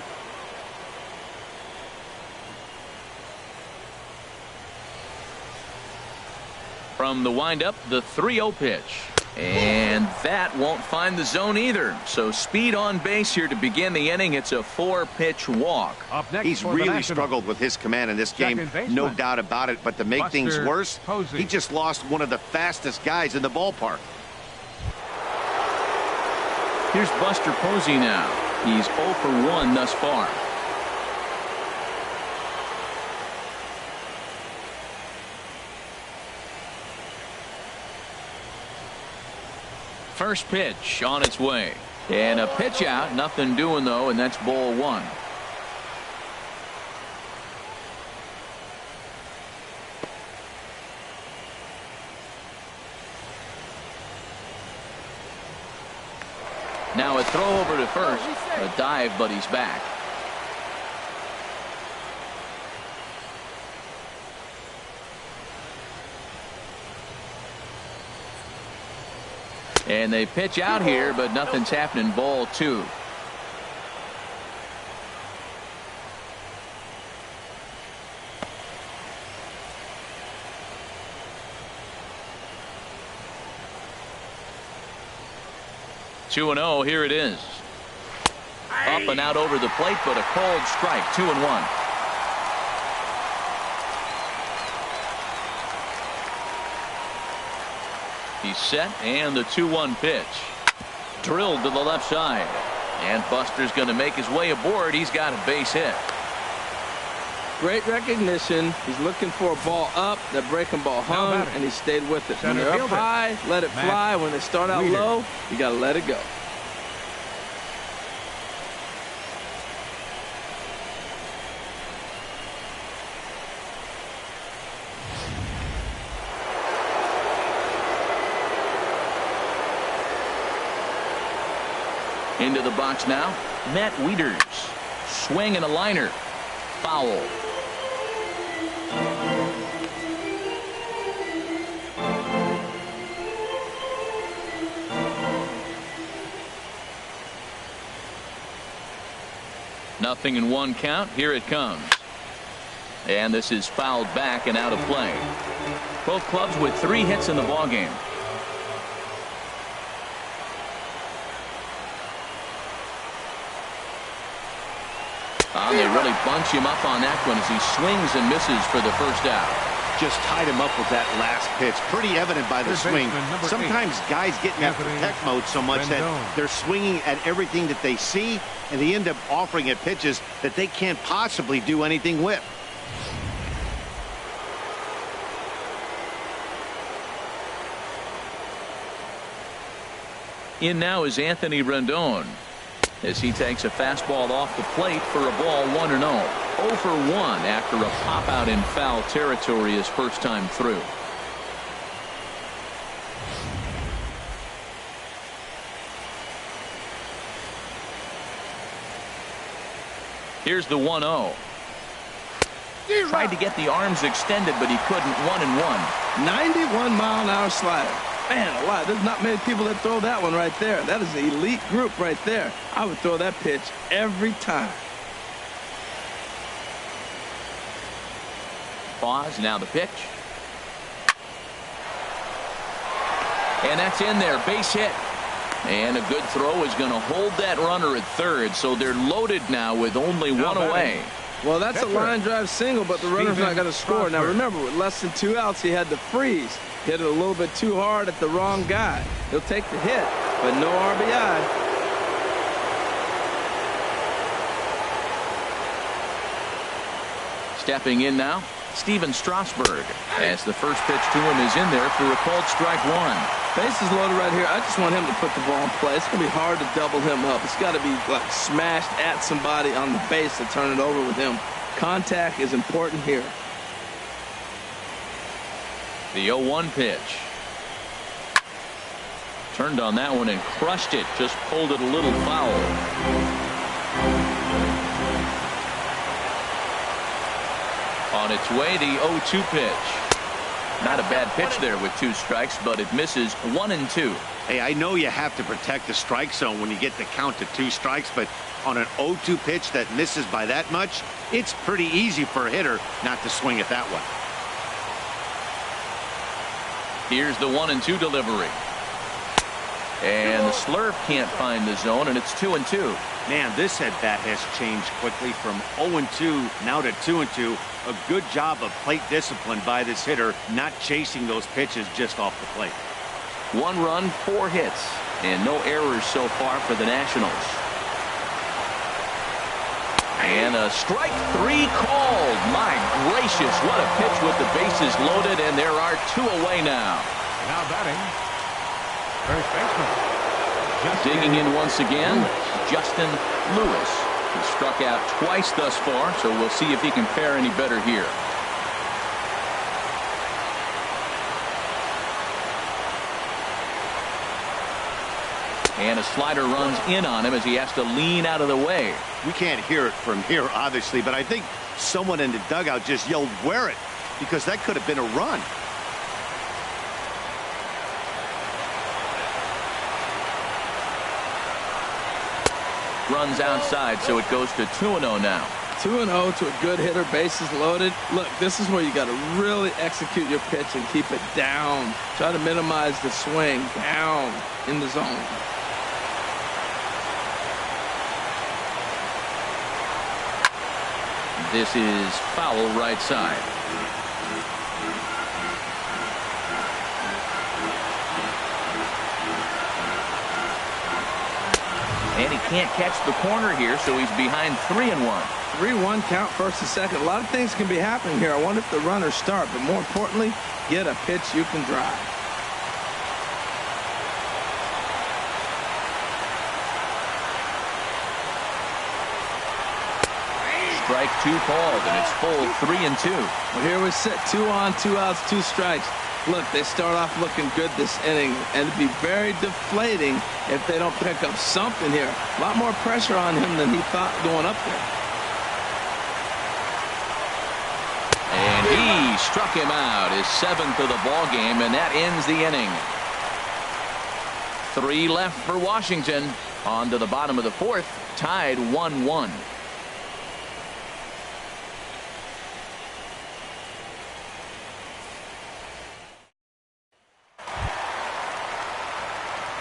From the windup, the 3-0 pitch. And that won't find the zone either. So speed on base here to begin the inning. It's a 4-pitch walk. Up next, he's really struggled with his command in this game, no doubt about it. But to make things worse, he just lost one of the fastest guys in the ballpark. Here's Buster Posey now. He's 0 for 1 thus far. First pitch on its way. And a pitch out. Nothing doing, though, and that's ball one. Now a throw over to first. A dive, but he's back. And they pitch out here, but nothing's happening. Ball two. Two and 0. Here it is. Up and out over the plate, but a cold strike. 2-1. He's set, and the 2-1 pitch. Drilled to the left side. And Buster's going to make his way aboard. He's got a base hit. Great recognition. He's looking for a ball up. That breaking ball hung, and he stayed with it. When they're up high, let it fly. When they start out low, you got to let it go. Into the box now, Matt Wieters. Swing and a liner. Foul. Nothing in 1 count. Here it comes. And this is fouled back and out of play. Both clubs with 3 hits in the ballgame. They really bunch him up on that one as he swings and misses for the first out. Just tied him up with that last pitch. Pretty evident by the swing. Sometimes guys get in that protect mode so much that they're swinging at everything that they see, and they end up offering at pitches that they can't possibly do anything with. In now is Anthony Rendon as he takes a fastball off the plate for a ball 1-0. 0 for 1 after a pop out in foul territory his first time through. Here's the 1-0. Tried to get the arms extended, but he couldn't. 1-1. 91-mile-an-hour slider. Man, alive, there's not many people that throw that one right there. That is an elite group right there. I would throw that pitch every time. Pause, now the pitch. And that's in there, base hit. And a good throw is going to hold that runner at third, so they're loaded now with only one away. Well, that's a line drive single, but the runner's not going to score. Now, remember, with less than 2 outs, he had to freeze. Hit it a little bit too hard at the wrong guy. He'll take the hit, but no RBI. Stepping in now, Steven Strasburg, as the first pitch to him is in there for a called strike 1. Bases loaded right here. I just want him to put the ball in play. It's going to be hard to double him up. It's got to be like smashed at somebody on the base to turn it over with him. Contact is important here. The 0-1 pitch. Turned on that one and crushed it. Just pulled it a little foul. On its way, the 0-2 pitch. Not a bad pitch there with 2 strikes, but it misses 1-2. Hey, I know you have to protect the strike zone when you get the count to 2 strikes, but on an 0-2 pitch that misses by that much, it's pretty easy for a hitter not to swing it that way. Here's the 1-2 delivery. And the slurve can't find the zone, and it's 2-2. Man, this at bat has changed quickly from 0-2 now to 2-2. A good job of plate discipline by this hitter, not chasing those pitches just off the plate. 1 run, 4 hits, and no errors so far for the Nationals. And a strike 3 called. My gracious, what a pitch with the bases loaded, and there are 2 away now. Now batting, first baseman. Digging in once again, Justin Lewis. He struck out twice thus far, so we'll see if he can fare any better here. And a slider runs in on him as he has to lean out of the way. We can't hear it from here, obviously, but I think someone in the dugout just yelled, "Wear it," because that could have been a run. Runs outside, so it goes to 2-0 now. 2-0 to a good hitter, bases loaded. Look, this is where you got to really execute your pitch and keep it down. Try to minimize the swing down in the zone. This is foul right side. And he can't catch the corner here, so he's behind 3-1. 3-1 count, first and second. A lot of things can be happening here. I wonder if the runners start, but more importantly, get a pitch you can drive. Strike 2 called, and it's full 3-2. Well, here we sit, 2 on, 2 outs, 2 strikes. Look, they start off looking good this inning, and it'd be very deflating if they don't pick up something here. A lot more pressure on him than he thought going up there. And he struck him out, his 7th of the ball game, and that ends the inning. 3 left for Washington. On to the bottom of the 4th, tied 1-1.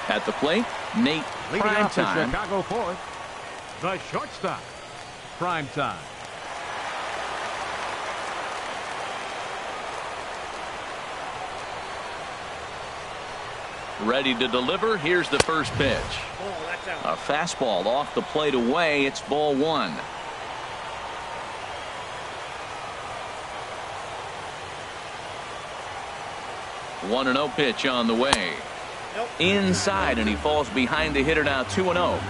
At the plate, Nate Primetime. Chicago fourth, the shortstop, Primetime. Ready to deliver. Here's the first pitch. A fastball off the plate away. It's ball 1. One 1-0 pitch on the way. inside, and he falls behind the hitter now 2-0.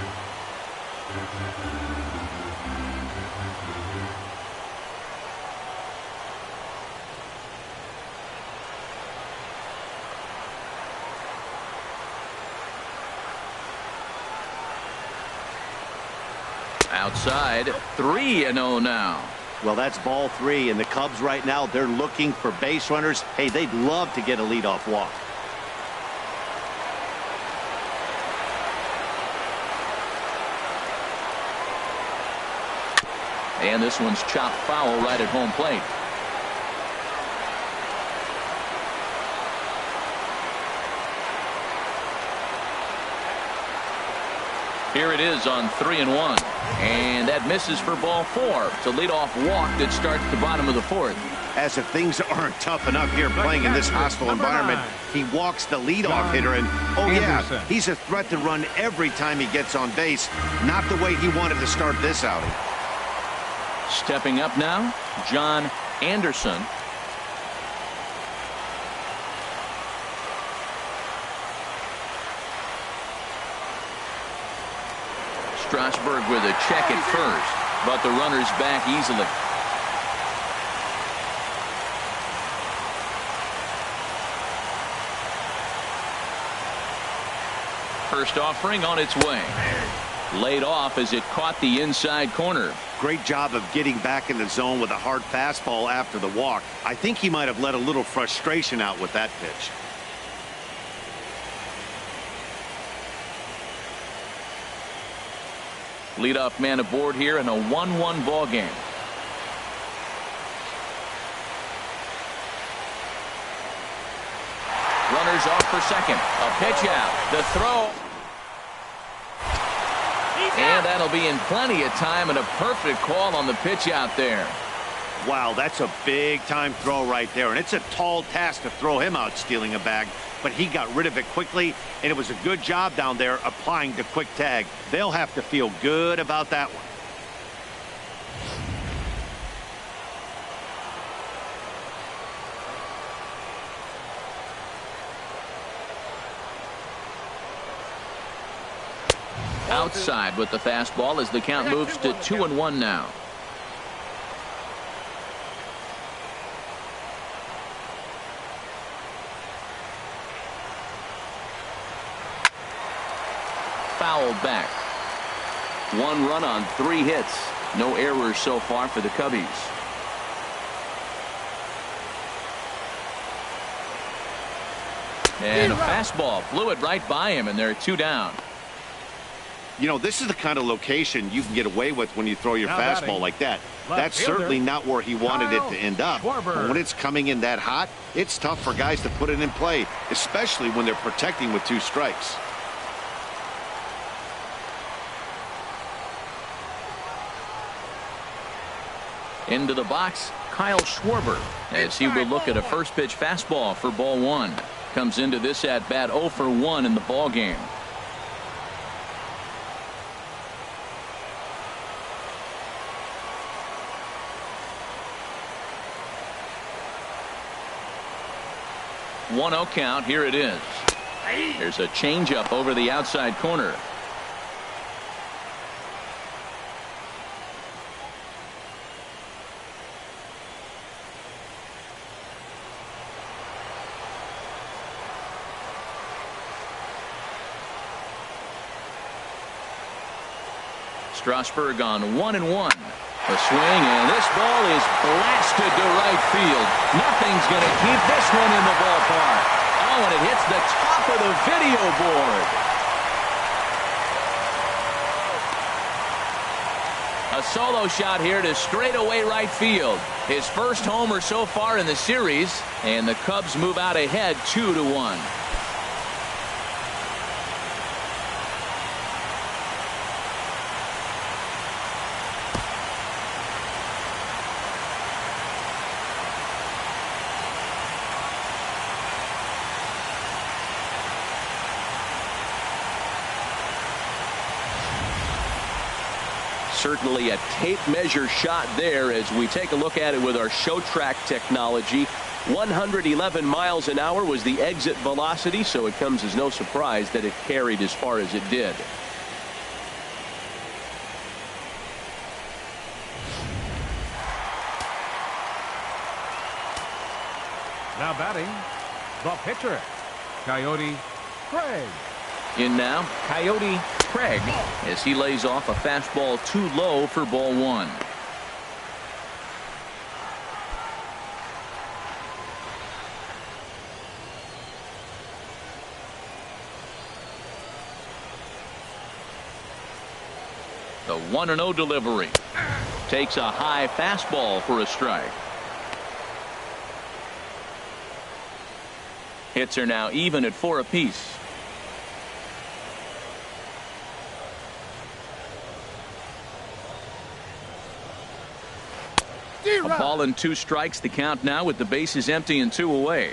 Outside, 3-0 now. Well, that's ball 3, and the Cubs right now, they're looking for base runners. Hey, they'd love to get a leadoff walk. And this one's chopped foul right at home plate. Here it is on 3-1. And that misses for ball 4. It's a leadoff walk that starts the bottom of the 4th. As if things aren't tough enough here playing in this hostile environment, he walks the leadoff hitter, and oh yeah, he's a threat to run every time he gets on base. Not the way he wanted to start this outing. Stepping up now, John Anderson. Strasburg with a check at first, but the runner's back easily. First offering on its way. Laid off as it caught the inside corner. Great job of getting back in the zone with a hard fastball after the walk. I think he might have let a little frustration out with that pitch. Leadoff man aboard here in a 1-1 ball game. Runners off for second. A pitch out. The throw. And that'll be in plenty of time, and a perfect call on the pitch out there. Wow, that's a big time throw right there, and it's a tall task to throw him out stealing a bag, but he got rid of it quickly, and it was a good job down there applying the quick tag. They'll have to feel good about that one. Outside with the fastball as the count moves to 2-1 now. Fouled back. 1 run on 3 hits. No errors so far for the Cubbies. And a fastball flew it right by him, and they're 2 down. You know, this is the kind of location you can get away with when you throw your fastball like that. That's certainly not where he wanted it to end up. But when it's coming in that hot, it's tough for guys to put it in play, especially when they're protecting with 2 strikes. Into the box, Kyle Schwarber, as he will look at a first pitch fastball for ball 1. Comes into this at bat 0 for 1 in the ball game. One-0 count. Here it is. There's a changeup over the outside corner. Strasburg on 1-1. A swing, and this ball is blasted to right field. Nothing's going to keep this one in the ballpark. Oh, and it hits the top of the video board. A solo shot here to straightaway right field. His first homer so far in the series, and the Cubs move out ahead 2-1. Certainly a tape measure shot there as we take a look at it with our show track technology. 111 miles an hour was the exit velocity, so it comes as no surprise that it carried as far as it did. Now batting, the pitcher, Coyote Craig. In now, Coyote Craig, as he lays off a fastball too low for ball one. The 1-0 delivery. Takes a high fastball for a strike. Hits are now even at 4 apiece. A ball and 2 strikes, the count now with the bases empty and 2 away.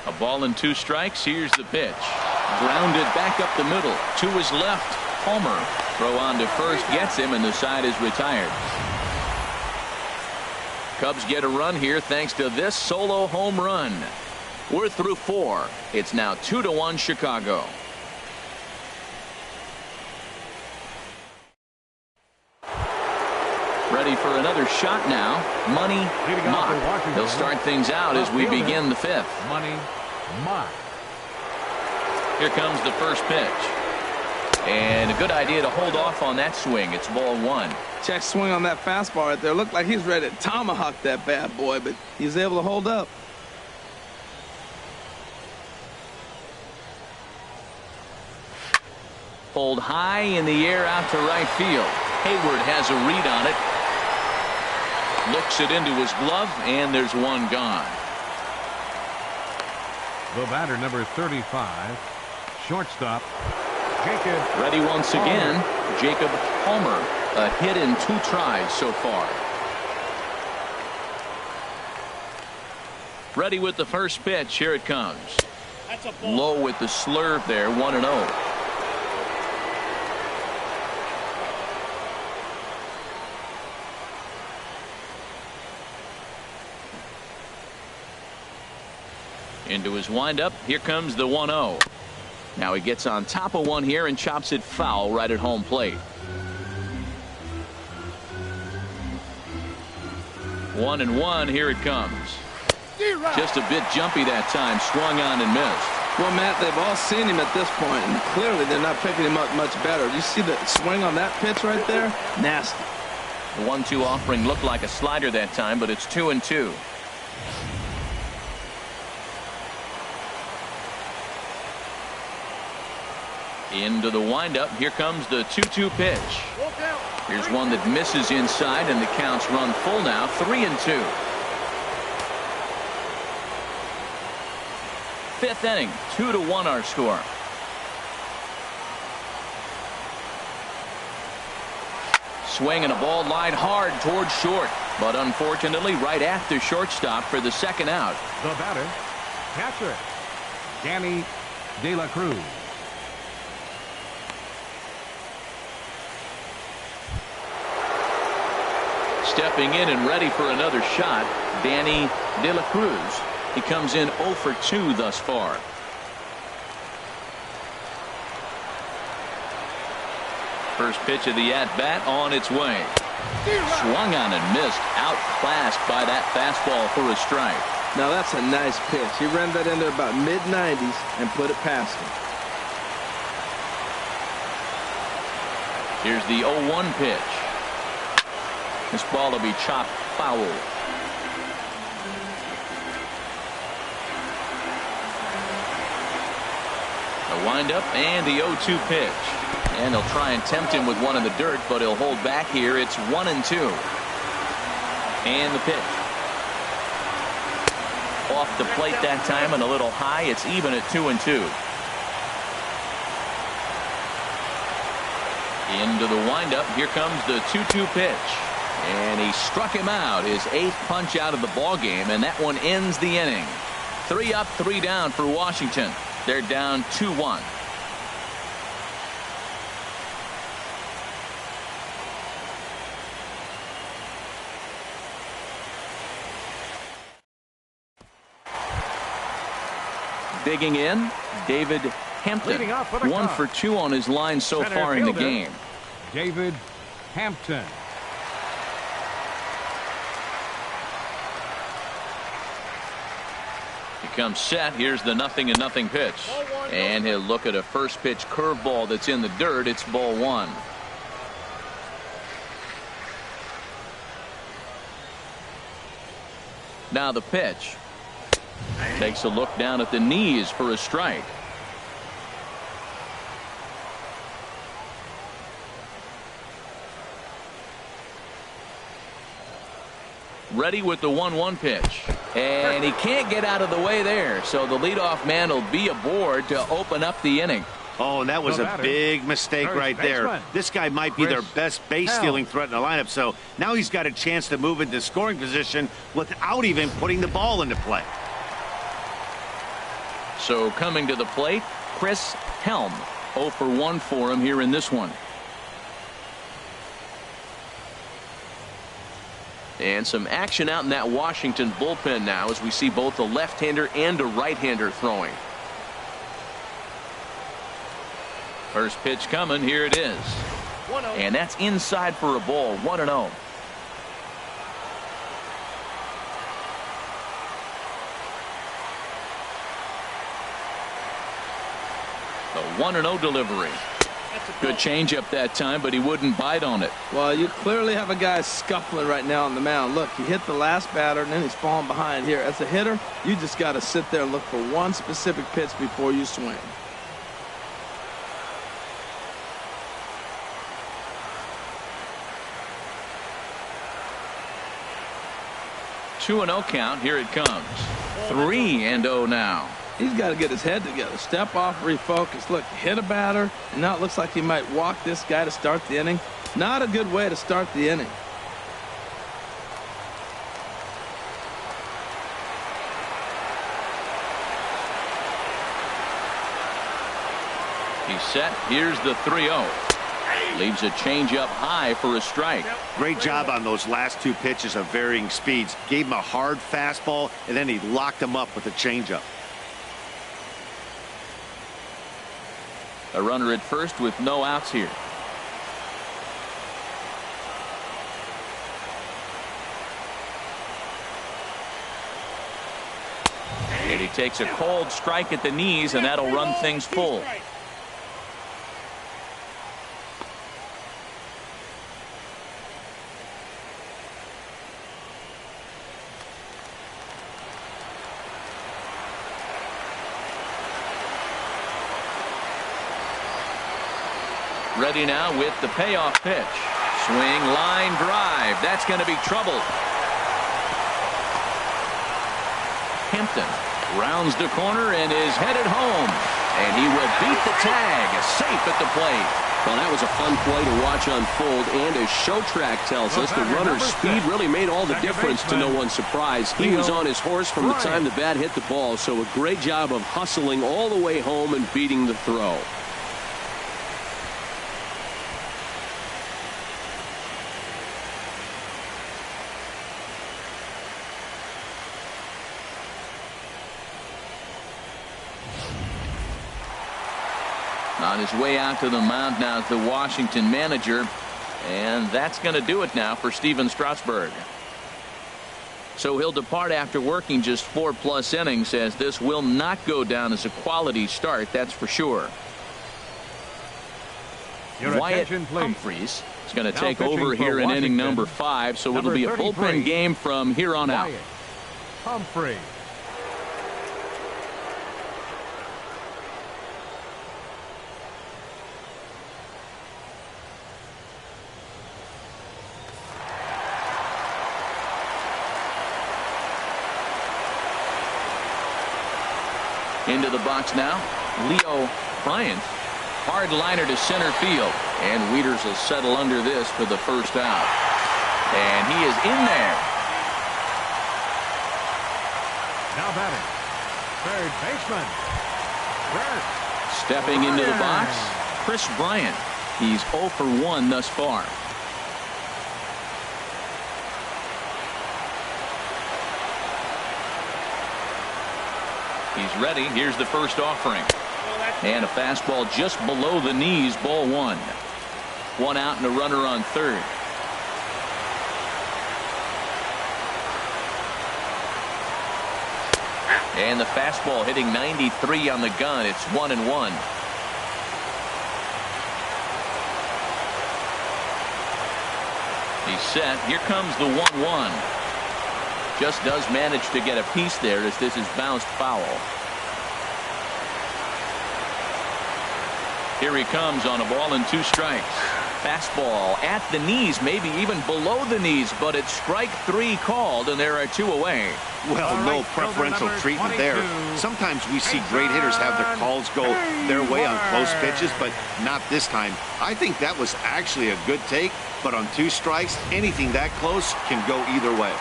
A ball and 2 strikes. Here's the pitch. Grounded back up the middle to his left. Homer. Throw on to first gets him, and the side is retired. Cubs get a run here thanks to this solo home run. We're through 4. It's now 2-1 Chicago. Ready for another shot now. Money Mott. He'll start things out as we begin the 5th. Money Mott. Here comes the first pitch. And a good idea to hold off on that swing. It's ball 1. Check swing on that fastball right there. Looked like he's ready to tomahawk that bad boy, but he's able to hold up. Pulled high in the air out to right field. Hayward has a read on it. Looks it into his glove, and there's one gone. The batter, number 35, shortstop, Jacob. Ready once again, Jacob Homer. A hit in 2 tries so far. Ready with the first pitch. Here it comes. Low with the slurve there. 1-0. Into his windup. Here comes the 1-0. Now he gets on top of one here and chops it foul right at home plate. 1-1. Here it comes. Just a bit jumpy that time. Swung on and missed. Well, Matt, they've all seen him at this point, and clearly they're not picking him up much better. You see the swing on that pitch right there? Nasty. The 1-2 offering looked like a slider that time, but it's 2-2. Into the windup. Here comes the 2-2 pitch. Here's one that misses inside, and the counts run full now. 3-2. 5th inning. 2-1 our score. Swing and a ball lined hard towards short, but unfortunately right after shortstop for the second out. The batter, catcher, Danny De La Cruz. Stepping in and ready for another shot, Danny De La Cruz. He comes in 0 for 2 thus far. First pitch of the at-bat on its way. Swung on and missed. Outclassed by that fastball for a strike. Now that's a nice pitch. He ran that into about mid-90s and put it past him. Here's the 0-1 pitch. This ball will be chopped foul. The windup and the 0-2 pitch. And they'll try and tempt him with one in the dirt, but he'll hold back here. It's 1-2. And the pitch. Off the plate that time and a little high. It's even at 2-2. Into the windup. Here comes the 2-2 pitch. And he struck him out. His 8th punch out of the ball game, and that one ends the inning. 3 up, 3 down for Washington. They're down 2-1. Digging in, David Hampton. Leading off for the 1 Cubs. for 2 on his line so Center far in the fielder, game. David Hampton. He comes set. Here's the 0-0 pitch. And he'll look at a first pitch curveball that's in the dirt. It's ball 1. Now the pitch. Takes a look down at the knees for a strike. Ready with the 1-1 pitch. And he can't get out of the way there. So the leadoff man will be aboard to open up the inning. Oh, and that was a big mistake right there. This guy might be their best base-stealing threat in the lineup, so now he's got a chance to move into scoring position without even putting the ball into play. So coming to the plate, Chris Helm. 0 for 1 for him here in this one. And some action out in that Washington bullpen now as we see both a left-hander and a right-hander throwing. First pitch coming. Here it is. And that's inside for a ball. 1-0. The 1-0 delivery. Good changeup that time, but he wouldn't bite on it. Well, you clearly have a guy scuffling right now on the mound. Look, he hit the last batter, and then he's falling behind here. As a hitter, you just got to sit there and look for one specific pitch before you swing. 2-0 count. Here it comes. 3-0 now. He's got to get his head together. Step off, refocus. Look, hit a batter, and now it looks like he might walk this guy to start the inning. Not a good way to start the inning. He's set. Here's the 3-0. Leaves a changeup high for a strike. Great job on those last two pitches of varying speeds. Gave him a hard fastball, and then he locked him up with a changeup. A runner at first with no outs here. And he takes a cold strike at the knees, and that'll run things full. Ready now with the payoff pitch. Swing, line drive. That's going to be trouble. Hampton rounds the corner and is headed home. And he will beat the tag. Safe at the plate. Well, that was a fun play to watch unfold, and as Show Track tells us, the runner's speed really made all the difference to no one's surprise. He was on his horse from the time the bat hit the ball, so a great job of hustling all the way home and beating the throw. On his way out to the mound now is the Washington manager, and that's going to do it now for Steven Strasburg. So he'll depart after working just 4+ innings, as this will not go down as a quality start, that's for sure. Wyatt Humphreys is going to take over here in inning number 5, so it'll be a bullpen game from here on out. Humphrey. Into the box now, Leo Bryant. Hard liner to center field. And Wieters will settle under this for the first out. And he is in there. Now batting, third baseman, Bryant. Stepping into the box, Chris Bryant. He's 0 for 1 thus far. He's ready. Here's the first offering. And a fastball just below the knees, ball one. One out and a runner on third. And the fastball hitting 93 on the gun. It's 1-1. He's set. Here comes the 1-1. Just does manage to get a piece there as this is bounced foul. Here he comes on a ball and 2 strikes. Fastball at the knees, maybe even below the knees, but it's strike 3 called, and there are 2 away. Well, no preferential treatment there. Sometimes we see great hitters have their calls go their way on close pitches, but not this time. I think that was actually a good take, but on 2 strikes, anything that close can go either way.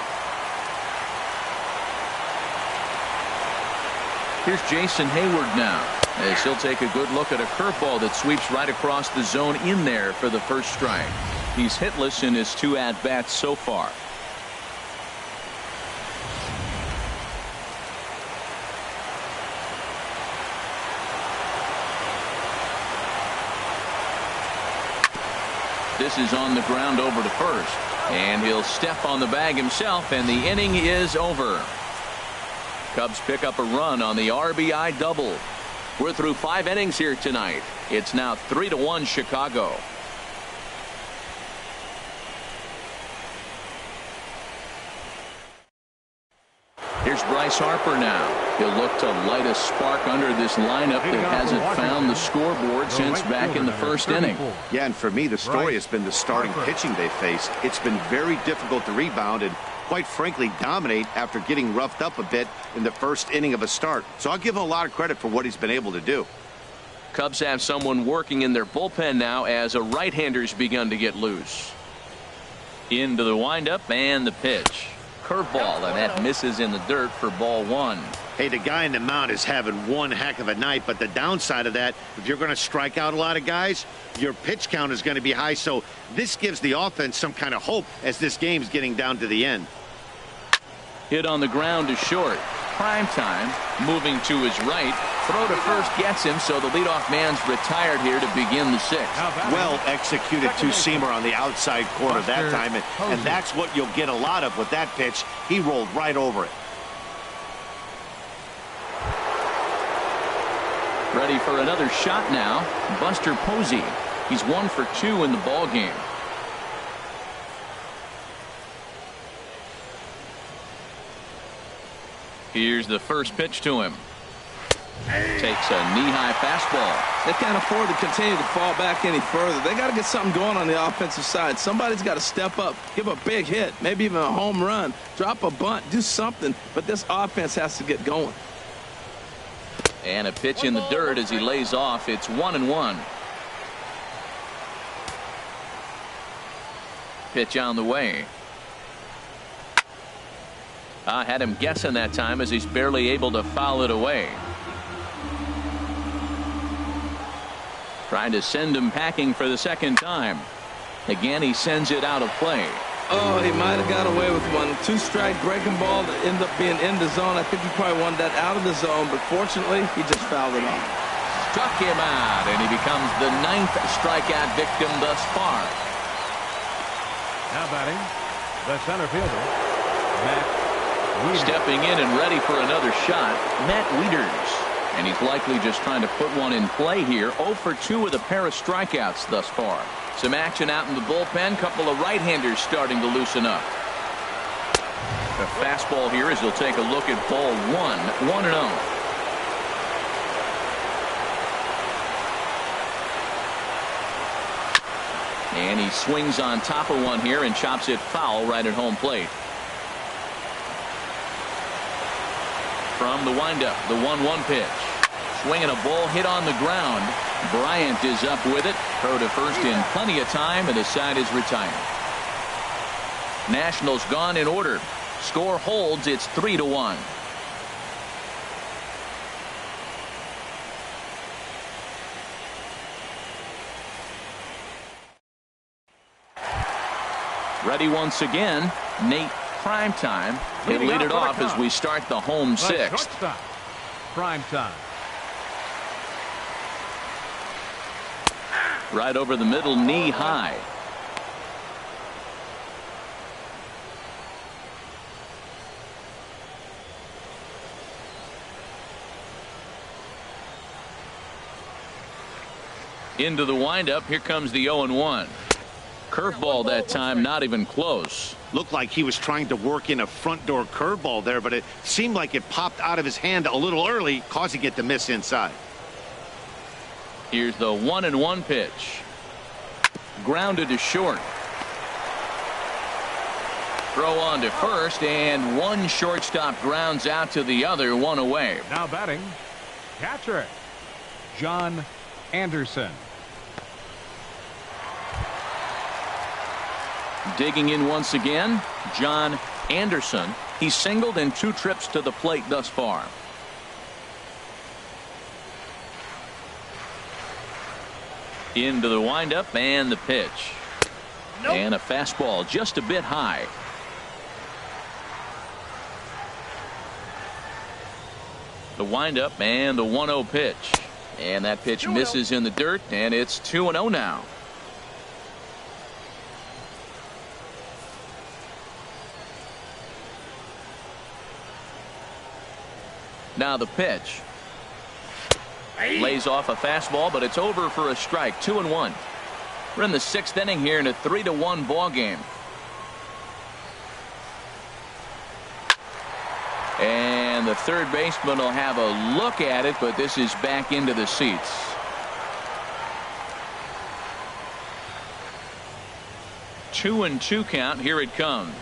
Here's Jason Hayward now, as he'll take a good look at a curveball that sweeps right across the zone in there for the first strike. He's hitless in his 2 at-bats so far. This is on the ground over to first, and he'll step on the bag himself, and the inning is over. Cubs pick up a run on the RBI double. We're through 5 innings here tonight. It's now 3-1 Chicago. Here's Bryce Harper now. He'll look to light a spark under this lineup that hasn't found the scoreboard since back in the first inning. Yeah, and for me, the story has been the starting pitching they faced. It's been very difficult to rebound and, quite frankly, dominate after getting roughed up a bit in the first inning of a start. So I'll give him a lot of credit for what he's been able to do. Cubs have someone working in their bullpen now as a right-hander's begun to get loose. Into the windup and the pitch. Curveball, and that misses in the dirt for ball 1. Hey, the guy in the mound is having one heck of a night, but the downside of that, if you're going to strike out a lot of guys, your pitch count is going to be high. So this gives the offense some kind of hope as this game's getting down to the end. Hit on the ground to short. Prime time moving to his right. Throw to first gets him, so the leadoff man's retired here to begin the 6th. Well executed two-seamer on the outside corner that time, and that's what you'll get a lot of with that pitch. He rolled right over it. Ready for another shot now. Buster Posey. He's 1 for 2 in the ball game. Here's the first pitch to him. Takes a knee-high fastball. They can't afford to continue to fall back any further. They got to get something going on the offensive side. Somebody's got to step up, give a big hit, maybe even a home run, drop a bunt, do something. But this offense has to get going. And a pitch in the dirt as he lays off. It's 1-1. Pitch on the way. Had him guessing that time as he's barely able to foul it away. Trying to send him packing for the second time. Again, he sends it out of play. Oh, he might have got away with one. 2-strike breaking ball that ended up being in the zone. I think he probably wanted that out of the zone, but fortunately, he just fouled it off. Struck him out, and he becomes the 9th strikeout victim thus far. Now batting, the center fielder, Matt Wieters. Stepping in and ready for another shot, Matt Wieters. And he's likely just trying to put one in play here. 0 for 2 with a pair of strikeouts thus far. Some action out in the bullpen. Couple of right-handers starting to loosen up. The fastball here as he'll take a look at ball 1. 1-0. And he swings on top of one here and chops it foul right at home plate. From the windup, the 1-1 pitch. Swinging a ball hit on the ground. Bryant is up with it. Throw to first in plenty of time, and the side is retired. Nationals gone in order. Score holds. It's 3-1. Ready once again, Nate Primetime. He'll lead it off as we start the home 6th. prime time. Right over the middle, knee high. Into the windup. Here comes the 0-1. Curveball that time, not even close. Looked like he was trying to work in a front door curveball there, but it seemed like it popped out of his hand a little early, causing it to miss inside. Here's the 1-1 pitch. Grounded to short. Throw on to first, and one shortstop grounds out to the other, one away. Now batting, catcher, John Anderson. Digging in once again, John Anderson. He's singled in 2 trips to the plate thus far. Into the windup and the pitch. Nope. And a fastball just a bit high. The windup and the 1-0 pitch. And that pitch misses in the dirt, and it's 2-0 now. Now the pitch. Lays off a fastball, but it's over for a strike. 2-1. We're in the 6th inning here in a 3-1 ball game. And the third baseman will have a look at it, but this is back into the seats. Two and 2 count. Here it comes.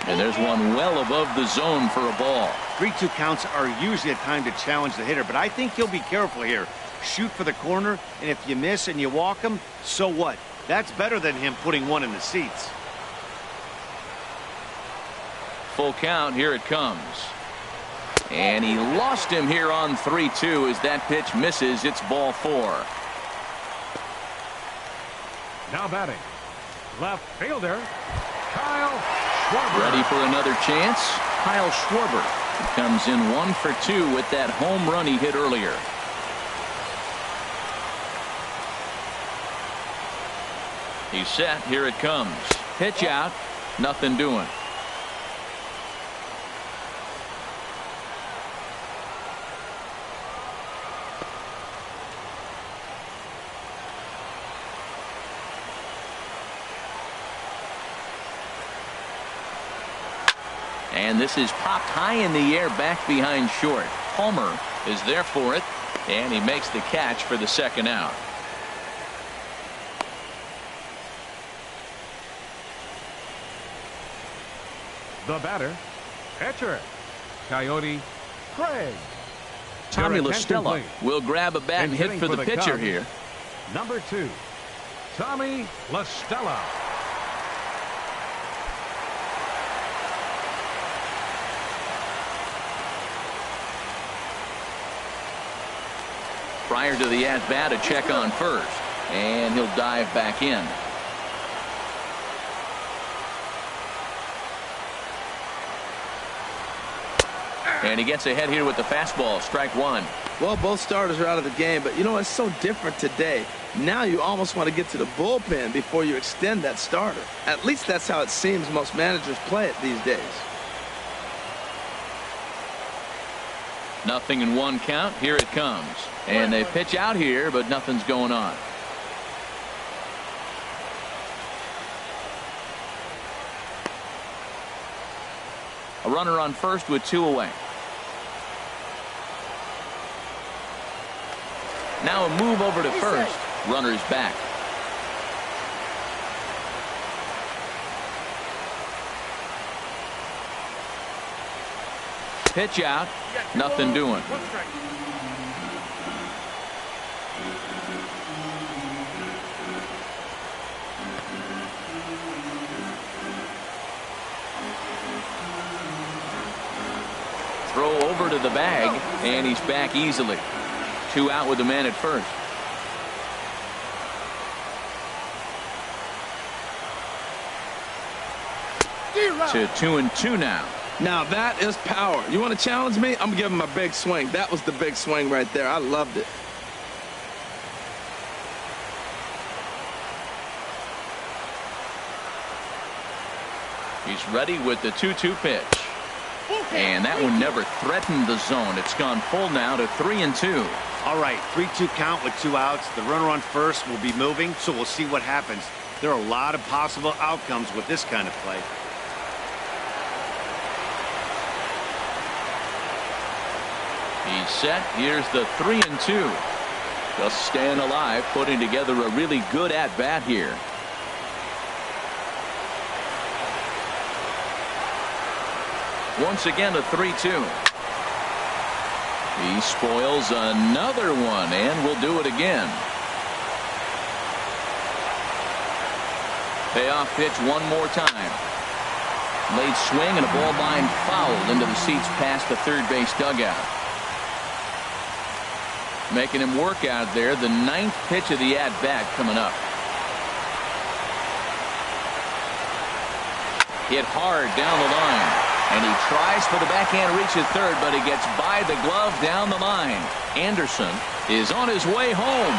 And there's one well above the zone for a ball. 3-2 counts are usually a time to challenge the hitter, but I think he'll be careful here. Shoot for the corner, and if you miss and you walk him, so what? That's better than him putting one in the seats. Full count. Here it comes. And he lost him here on 3-2 as that pitch misses. It's ball 4. Now batting, left fielder, Kyle Schwarber. Ready for another chance. Kyle Schwarber comes in 1 for 2 with that home run he hit earlier. He's set. Here it comes. Pitch out. Nothing doing. And this is popped high in the air back behind short. Palmer is there for it, and he makes the catch for the 2nd out. The batter, pitcher, Coyote Craig. Tommy Your attention, LaStella please. will grab a bat and hit for the pitcher Cubs, here. Number 2, Tommy LaStella. Prior to the at-bat, a check on first, and he'll dive back in. And he gets ahead here with the fastball. Strike 1. Well, both starters are out of the game, but you know, it's so different today. Now you almost want to get to the bullpen before you extend that starter. At least that's how it seems most managers play it these days. 0-1 count. Here it comes. And they pitch out here, but nothing's going on. A runner on first with 2 away. Now a move over to first. Runner's back. Pitch out. Nothing doing. Throw over to the bag, and he's back easily. 2 out with the man at first. To 2-2 now. Now that is power. You want to challenge me? I'm going to give him a big swing. That was the big swing right there. I loved it. He's ready with the 2-2 pitch. And that one never threatened the zone. It's gone full now to 3-2. All right, 3-2 count with 2 outs. The runner on first will be moving, so we'll see what happens. There are a lot of possible outcomes with this kind of play. He's set. Here's the 3-2. Just staying alive, putting together a really good at-bat here. Once again, a 3-2. He spoils another one, and will do it again. Payoff pitch one more time. Late swing and a ball line fouled into the seats past the third base dugout. Making him work out there. The 9th pitch of the at-bat coming up. Hit hard down the line. And he tries for the backhand reach at third, but he gets by the glove down the line. Anderson is on his way home.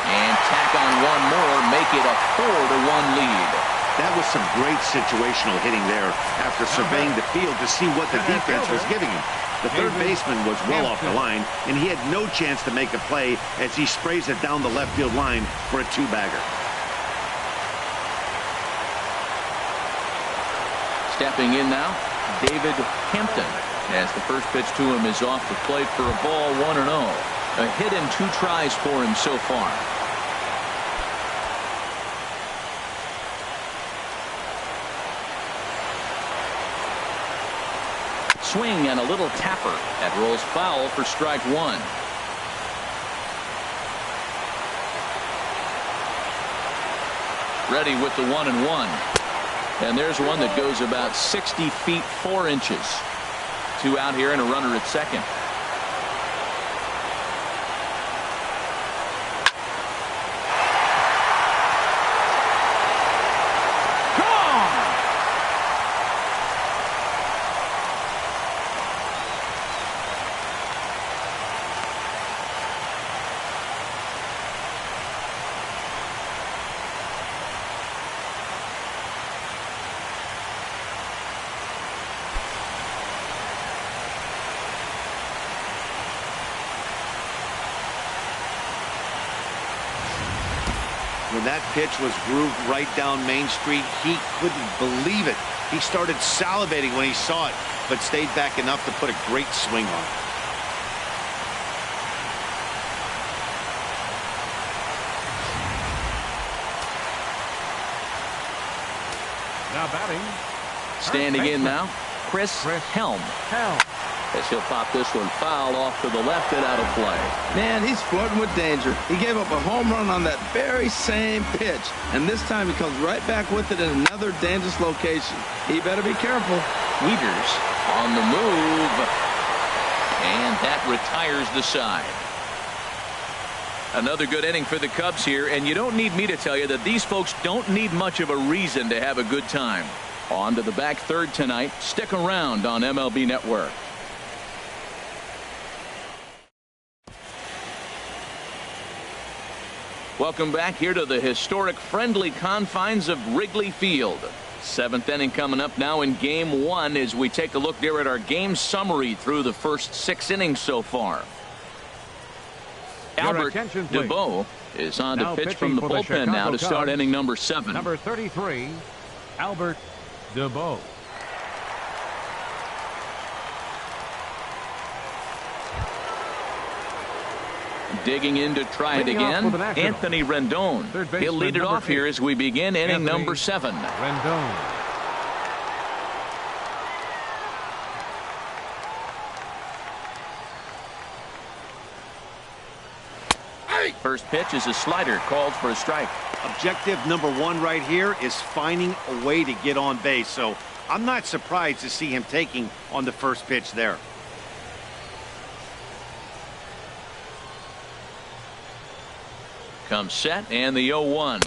And tack on one more, make it a 4-1 lead. That was some great situational hitting there after surveying the field to see what the defense was giving him. The third baseman was well off the line, and he had no chance to make a play as he sprays it down the left field line for a 2-bagger. Stepping in now, David Hampton, as the first pitch to him is off the plate for a ball, 1-0. A hit in 2 tries for him so far. Swing and a little tapper. That rolls foul for strike 1. Ready with the 1-1. And there's one that goes about 60 feet 4 inches. 2 out here and a runner at second. When that pitch was grooved right down Main Street, he couldn't believe it. He started salivating when he saw it, but stayed back enough to put a great swing on it. Now batting. Standing in now, Chris Helm. As he'll pop this one foul off to the left and out of play. Man, he's flirting with danger. He gave up a home run on that very same pitch, and this time he comes right back with it in another dangerous location. He better be careful. Wieters on the move, and that retires the side. Another good inning for the Cubs here, and you don't need me to tell you that these folks don't need much of a reason to have a good time. On to the back third tonight. Stick around on MLB Network. Welcome back here to the historic friendly confines of Wrigley Field. 7th inning coming up now in Game 1 as we take a look there at our game summary through the first 6 innings so far. Albert DeBow is on to pitch from the bullpen now to start inning number 7. Number 33, Albert DeBow. Digging in to try it again, Anthony Rendon. He'll lead it off here as we begin inning number 7. Rendon. First pitch is a slider called for a strike. Objective number 1 right here is finding a way to get on base. So I'm not surprised to see him taking on the first pitch there. Comes set and the 0-1.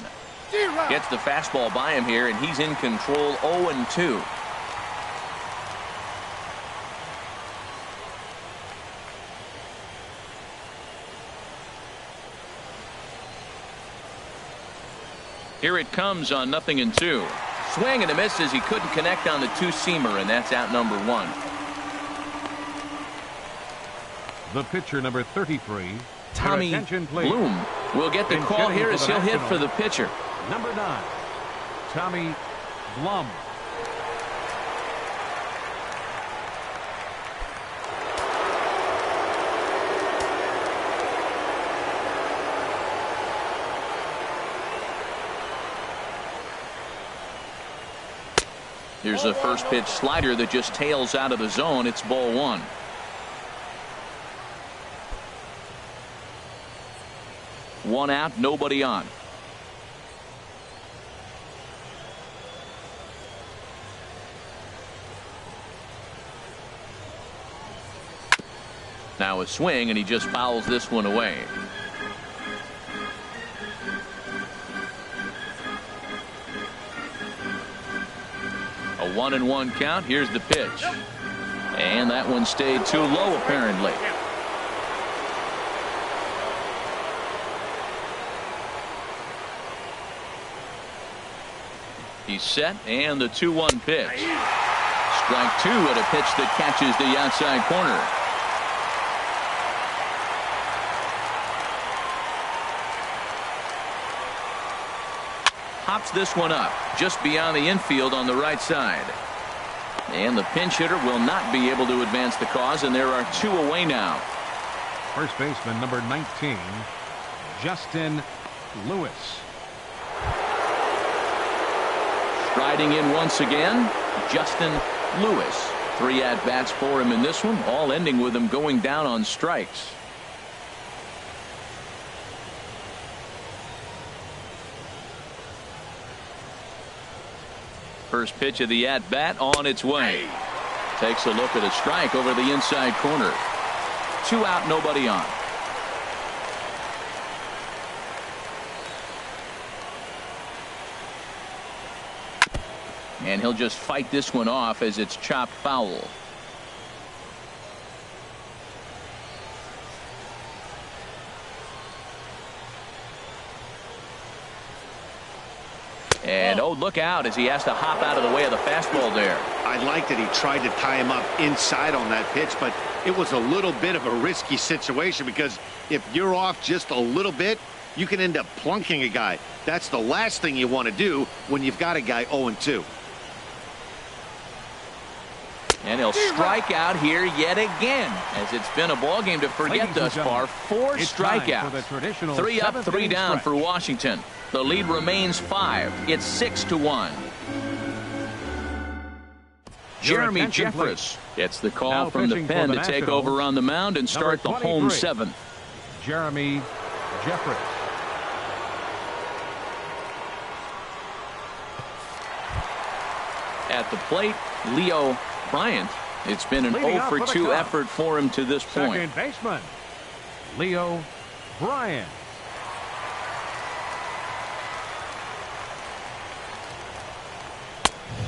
Gets the fastball by him here and he's in control 0-2. Here it comes on 0-2. Swing and a miss as he couldn't connect on the two-seamer, and that's out number 1. The pitcher, number 33. Tommy Bloom will get the call here as he'll hit for the pitcher. Number 9, Tommy Blum. Here's a first pitch slider that just tails out of the zone. It's ball 1. One out, nobody on. Now a swing, and he just fouls this one away. A 1-1 count. Here's the pitch. And that one stayed too low, apparently. He's set, and the 2-1 pitch. Strike 2 at a pitch that catches the outside corner. Hops this one up just beyond the infield on the right side. And the pinch hitter will not be able to advance the cause, and there are 2 away now. First baseman, number 19, Justin Lewis. Striding in once again, Justin Lewis. 3 at-bats for him in this one, all ending with him going down on strikes. First pitch of the at-bat on its way. Takes a look at a strike over the inside corner. 2 out, nobody on. And he'll just fight this one off as it's chopped foul. And oh, look out as he has to hop out of the way of the fastball there. I like that he tried to tie him up inside on that pitch, but it was a little bit of a risky situation because if you're off just a little bit, you can end up plunking a guy. That's the last thing you want to do when you've got a guy 0-2. And he'll strike out here yet again, as it's been a ball game to forget thus far. 4 strikeouts. 3 up, 3 down for Washington. The lead remains 5. It's 6-1. Jeremy Jeffress gets the call from the pen to take over on the mound and start the home 7th. Jeremy Jeffress. At the plate, Leo Bryant. It's been an 0-for-2 effort for him to this point. Second baseman, Leo Bryant.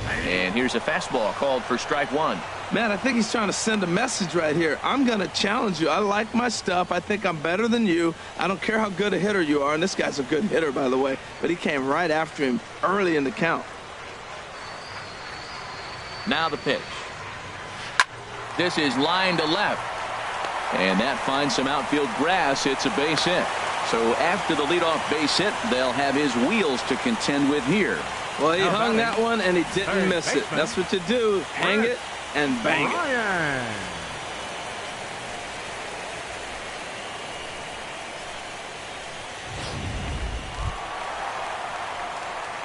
And here's a fastball called for strike 1. Man, I think he's trying to send a message right here. I'm going to challenge you. I like my stuff. I think I'm better than you. I don't care how good a hitter you are. And this guy's a good hitter, by the way. But he came right after him early in the count. Now the pitch. This is line to left. And that finds some outfield grass. It's a base hit. So after the leadoff base hit, they'll have his wheels to contend with here. Well, he hung that one, and he didn't miss it. That's what you do. Hang it and bang it.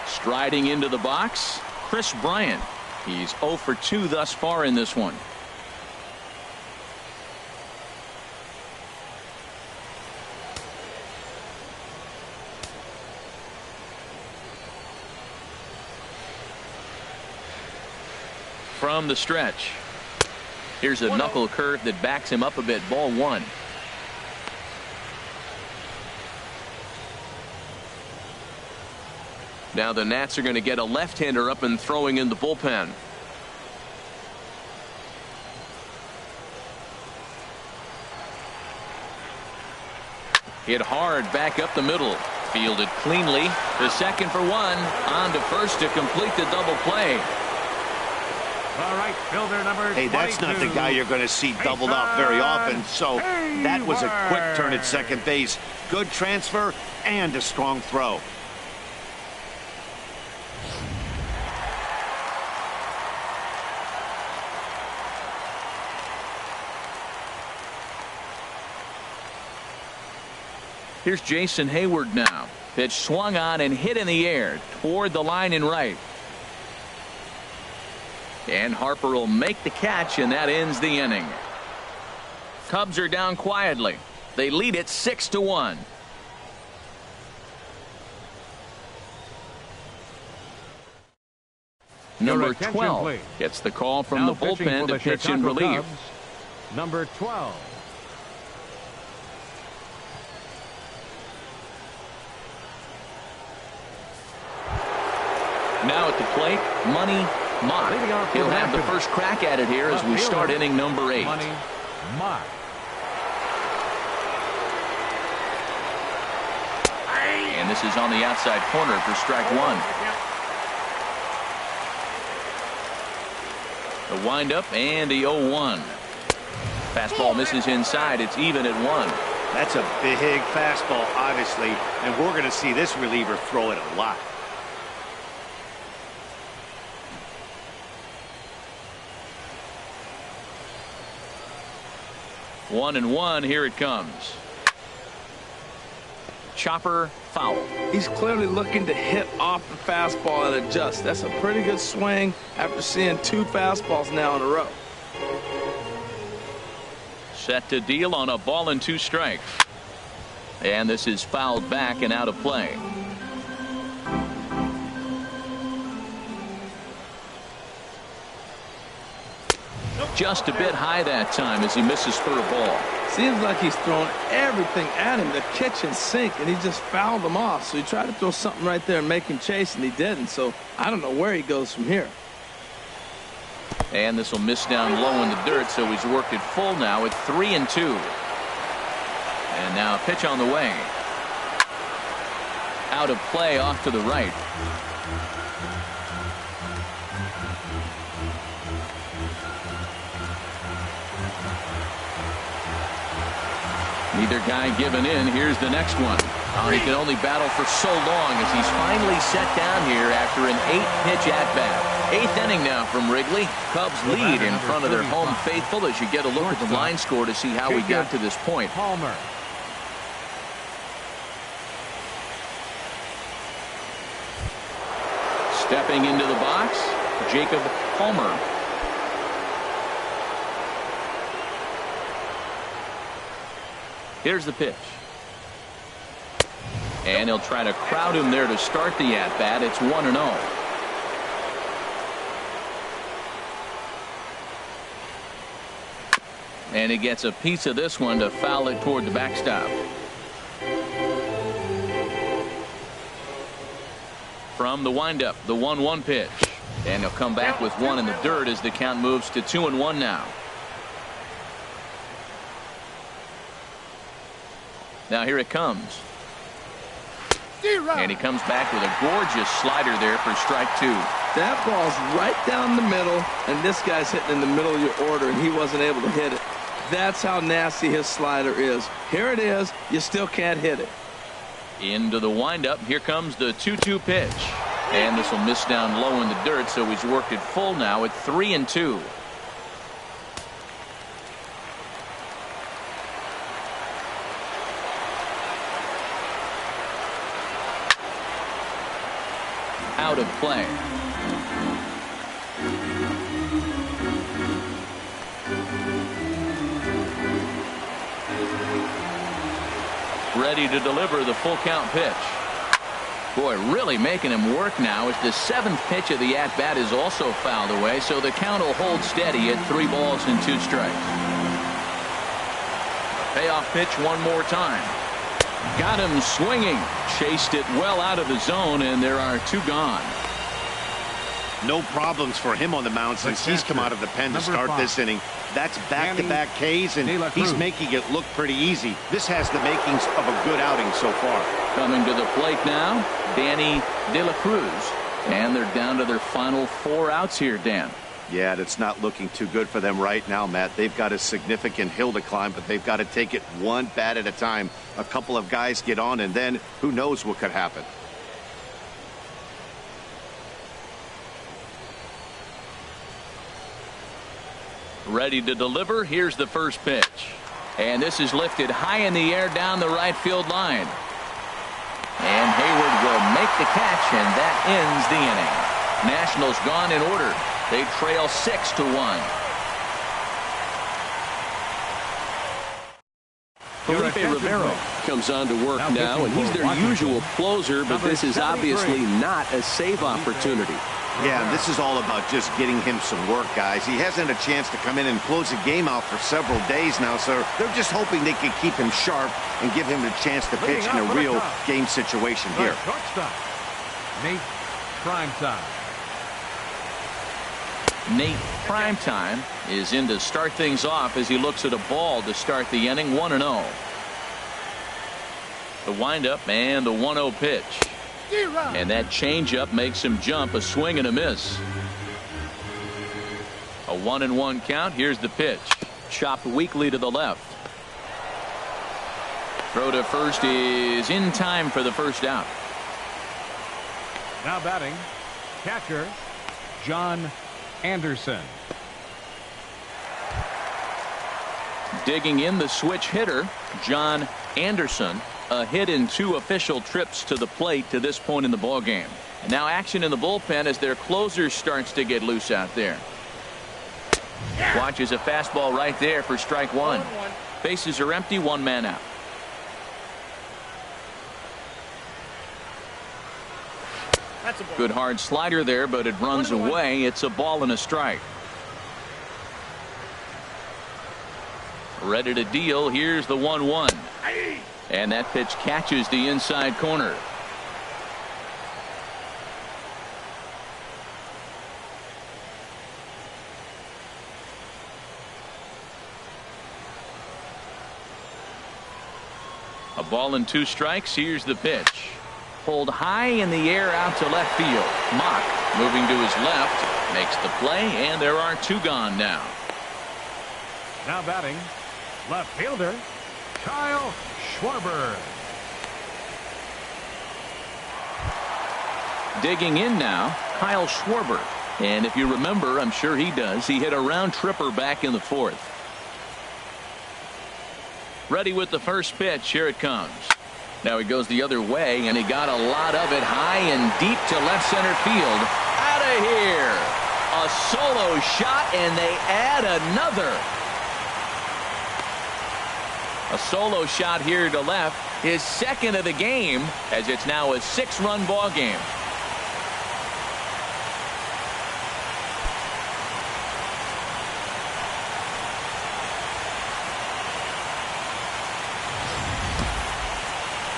Striding into the box, Chris Bryant. He's 0-for-2 thus far in this one. From the stretch. Here's a knuckle curve that backs him up a bit. Ball 1. Now the Nats are going to get a left-hander up and throwing in the bullpen. Hit hard back up the middle. Fielded cleanly. The second for one. On to first to complete the double play. The right fielder, number 22. Hey, that's not the guy you're going to see doubled off very often. So that was a quick turn at second base. Good transfer and a strong throw. Here's Jason Hayward now. Pitch swung on and hit in the air toward the line and right. And Harper will make the catch, and that ends the inning. Cubs are down quietly. They lead it 6-1. Number 12 gets the call from the bullpen to pitch in relief. Number 12. Now at the plate, Money Mott. He'll have the first crack at it here as we start inning number 8. Money Mott. And this is on the outside corner for strike 1. The windup and the 0-1. Fastball misses inside. It's even at 1. That's a big fastball, obviously, and we're going to see this reliever throw it a lot. One and one. Here it comes. Chopper foul. He's clearly looking to hit off the fastball and adjust. That's a pretty good swing after seeing 2 fastballs now in a row. Set to deal on a ball and 2 strikes. And this is fouled back and out of play. Just a bit high that time as he misses for a ball. Seems like he's thrown everything at him, the kitchen sink, and he just fouled him off. So he tried to throw something right there and make him chase, and he didn't. So I don't know where he goes from here. And this will miss down low in the dirt, so he's worked it full now at 3-2. And now a pitch on the way. Out of play off to the right. Neither guy giving in. Here's the next one. He can only battle for so long as he's finally set down here after an 8-pitch at-bat. 8th inning now from Wrigley. Cubs lead in front of their home faithful as you get a look at the line score to see how we got to this point. Palmer. Stepping into the box, Jacob Palmer. Here's the pitch. And he'll try to crowd him there to start the at-bat. It's 1-0. And he gets a piece of this one to foul it toward the backstop. From the windup, the 1-1 pitch. And he'll come back with 1 in the dirt as the count moves to 2-1 now. Now here it comes. And he comes back with a gorgeous slider there for strike 2. That ball's right down the middle, and this guy's hitting in the middle of your order, and he wasn't able to hit it. That's how nasty his slider is. Here it is. You still can't hit it. Into the windup. Here comes the 2-2 pitch. And this will miss down low in the dirt, so he's worked it full now at 3-2. Out of play. Ready to deliver the full count pitch. Boy, really making him work now as the 7th pitch of the at-bat is also fouled away, so the count will hold steady at 3 balls and 2 strikes. Payoff pitch one more time. Got him swinging. Chased it well out of the zone, and there are 2 gone. No problems for him on the mound since he's come out of the pen to start this inning. That's back-to-back Ks, and he's making it look pretty easy. This has the makings of a good outing so far. Coming to the plate now, Danny De La Cruz. And they're down to their final 4 outs here, Dan. Yeah, that's not looking too good for them right now, Matt. They've got a significant hill to climb, but they've got to take it one bat at a time. A couple of guys get on, and then who knows what could happen. Ready to deliver. Here's the first pitch. And this is lifted high in the air down the right field line. And Hayward will make the catch, and that ends the inning. Nationals gone in order. They trail 6-1. Felipe Rivero comes on to work now, and he's their usual closer, but this is obviously not a save opportunity. Yeah, this is all about just getting him some work, guys. He hasn't had a chance to come in and close the game out for several days now, so they're just hoping they can keep him sharp and give him a chance to pitch in a real game situation here. Nate Primetime. Nate Primetime is in to start things off as he looks at a ball to start the inning. 1-0. The windup and the 1-0 pitch. And that changeup makes him jump. A swing and a miss. A 1-1 count. Here's the pitch. Chopped weakly to the left. Throw to first is in time for the first out. Now batting, catcher John Anderson. Digging in, the switch hitter John Anderson. A hit in 2 official trips to the plate to this point in the ball game. And now action in the bullpen as their closer starts to get loose out there. Watches a fastball right there for strike 1. Bases are empty, 1 man out. Good hard slider there, but it runs away. It's a ball and a strike. Ready to deal. Here's the 1-1. And that pitch catches the inside corner. A ball and 2 strikes. Here's the pitch. Pulled high in the air out to left field. Mock moving to his left. Makes the play, and there are 2 gone now. Now batting, left fielder Kyle Schwarber. Digging in now, Kyle Schwarber. And if you remember, I'm sure he does, he hit a round tripper back in the 4th. Ready with the first pitch. Here it comes. Now he goes the other way, and he got a lot of it high and deep to left center field. Out of here. A solo shot, and they add another. A solo shot here to left, his second of the game, as it's now a 6-run ball game.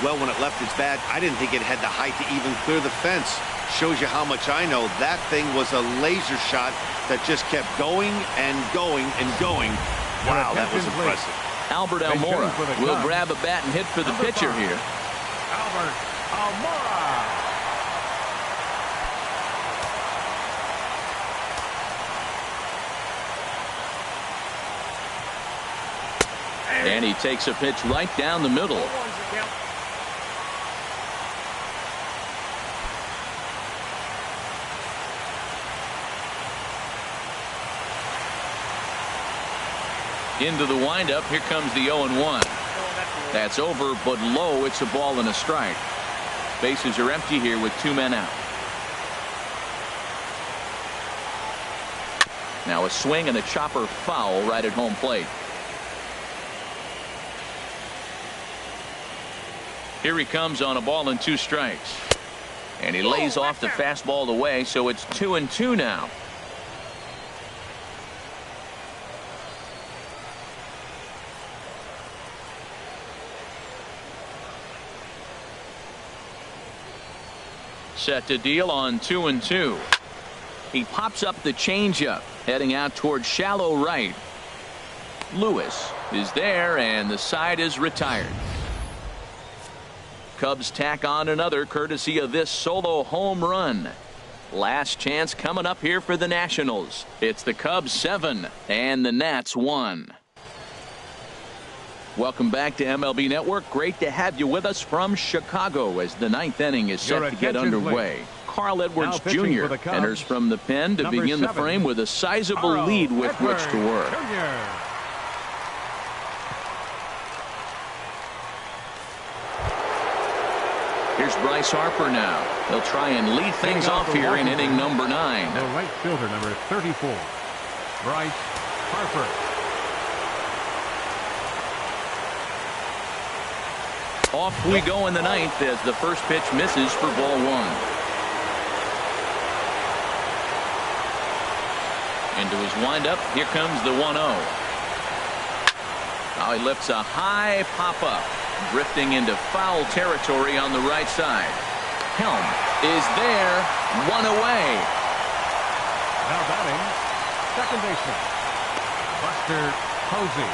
Well, when it left its bat, I didn't think it had the height to even clear the fence. Shows you how much I know. That thing was a laser shot that just kept going and going and going. Wow, that was impressive. Albert Almora will grab a bat and hit for the pitcher here. Albert Almora. And he takes a pitch right down the middle. Into the windup. Here comes the 0-1. That's over, but low. It's a ball and a strike. Bases are empty here with 2 men out. Now a swing and a chopper foul right at home plate. Here he comes on a ball and 2 strikes. And he lays off the fastball away, so it's 2-2 now. Set to deal on 2-2. He pops up the changeup, heading out towards shallow right. Lewis is there, and the side is retired. Cubs tack on another courtesy of this solo home run. Last chance coming up here for the Nationals. It's the Cubs 7 and the Nats 1. Welcome back to MLB Network. Great to have you with us from Chicago as the ninth inning is set to get underway. Please. Carl Edwards Jr. enters from the pen to begin the frame with a sizable lead with which to work. Jr. Here's Bryce Harper now. He'll try and lead things off here in inning number 9. The right fielder, number 34, Bryce Harper. Off we go in the 9th as the first pitch misses for ball 1. Into his windup. Here comes the 1-0. Now he lifts a high pop-up, drifting into foul territory on the right side. Helm is there, 1 away. Now batting, second baseman, Buster Posey.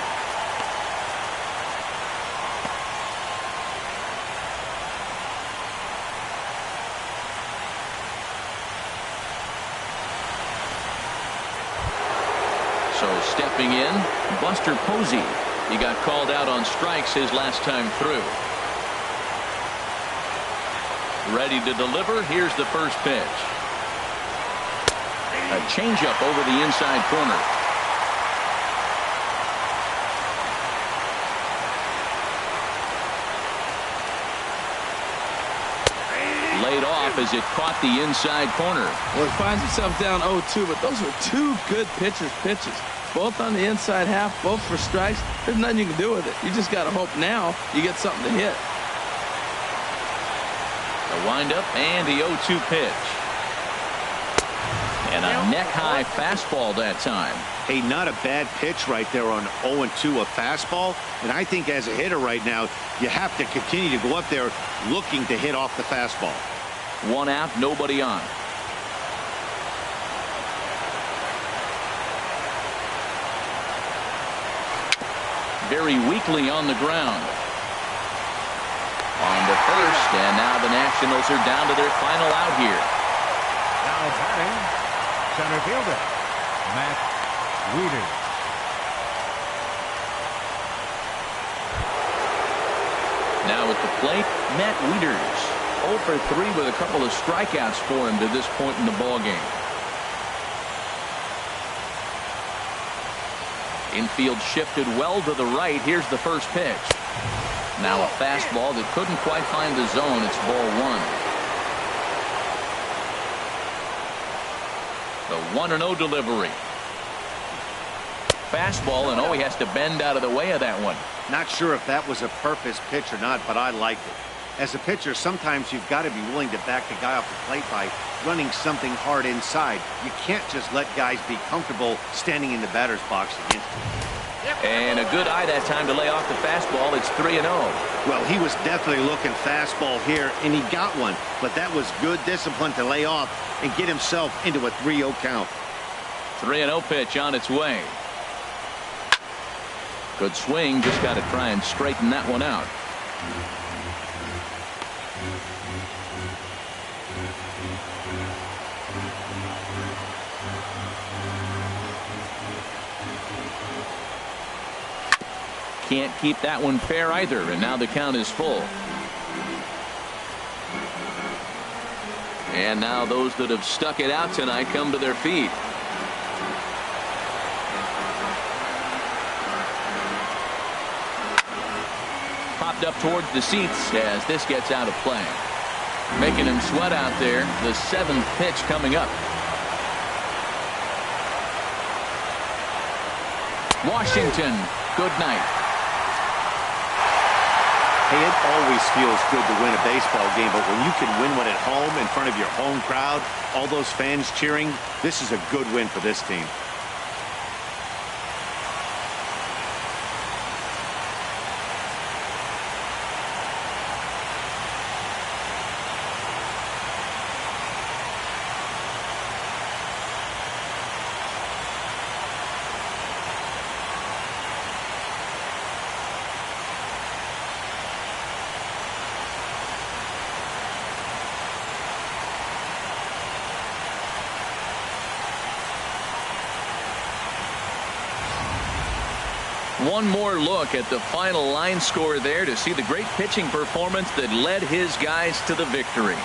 So stepping in, Buster Posey. He got called out on strikes his last time through. Ready to deliver. Here's the first pitch. A changeup over the inside corner. Laid off as it caught the inside corner. Well, he finds himself down 0-2, but those were two good pitches. Both on the inside half, both for strikes. There's nothing you can do with it. You just got to hope now you get something to hit. The windup and the 0-2 pitch. And a neck-high fastball that time. Hey, not a bad pitch right there on 0-2, a fastball. And I think as a hitter right now, you have to continue to go up there looking to hit off the fastball. 1 out, nobody on. Very weakly on the ground. On to first, and now the Nationals are down to their final out here. Now batting, center fielder, Matt Wieters. Now at the plate, Matt Wieters. 0 for 3 with a couple of strikeouts for him to this point in the ballgame. Infield shifted well to the right. Here's the first pitch. Now a fastball that couldn't quite find the zone. It's ball 1. The 1-0 delivery. Fastball, and he has to bend out of the way of that one. Not sure if that was a purpose pitch or not, but I liked it. As a pitcher, sometimes you've got to be willing to back the guy off the plate by running something hard inside. You can't just let guys be comfortable standing in the batter's box against you. And a good eye that time to lay off the fastball. It's 3-0. Well, he was definitely looking fastball here, and he got one. But that was good discipline to lay off and get himself into a 3-0 count. 3-0 pitch on its way. Good swing. Just got to try and straighten that one out. Can't keep that one fair either, and now the count is full. And now those that have stuck it out tonight come to their feet. Popped up towards the seats as this gets out of play. Making him sweat out there. The 7th pitch coming up. Washington, good night. Hey, it always feels good to win a baseball game, but when you can win one at home in front of your home crowd, all those fans cheering, this is a good win for this team. One more look at the final line score there to see the great pitching performance that led his guys to the victory.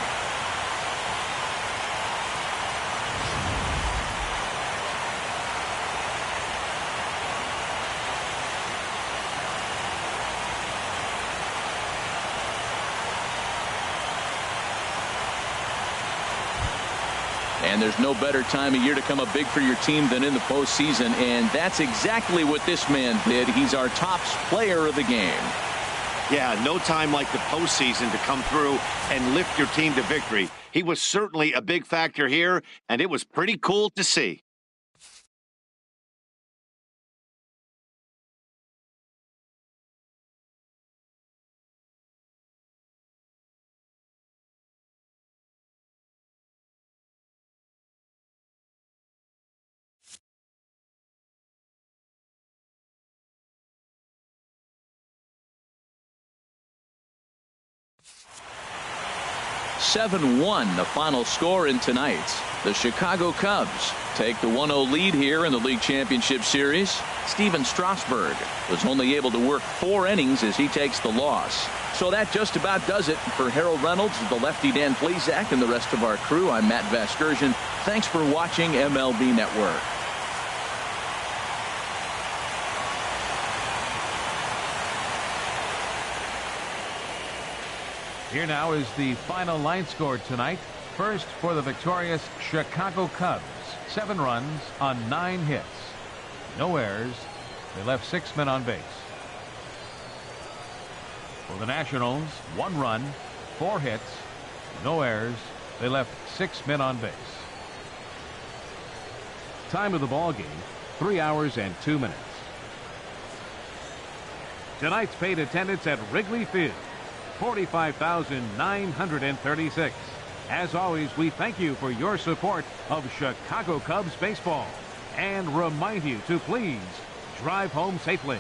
And there's no better time of year to come up big for your team than in the postseason, and that's exactly what this man did. He's our top player of the game. Yeah, no time like the postseason to come through and lift your team to victory. He was certainly a big factor here, and it was pretty cool to see. (7-1) the final score in tonight's. The Chicago Cubs take the 1-0 lead here in the league championship series. Steven Strasburg was only able to work 4 innings as he takes the loss. So that just about does it for Harold Reynolds, the lefty Dan Plesac, and the rest of our crew. I'm Matt Vasgersian. Thanks for watching MLB Network. Here now is the final line score tonight. First for the victorious Chicago Cubs. 7 runs on 9 hits. No errors. They left 6 men on base. For the Nationals, 1 run, 4 hits, no errors. They left 6 men on base. Time of the ball game, 3 hours and 2 minutes. Tonight's paid attendance at Wrigley Field, 45,936. As always, we thank you for your support of Chicago Cubs baseball and remind you to please drive home safely.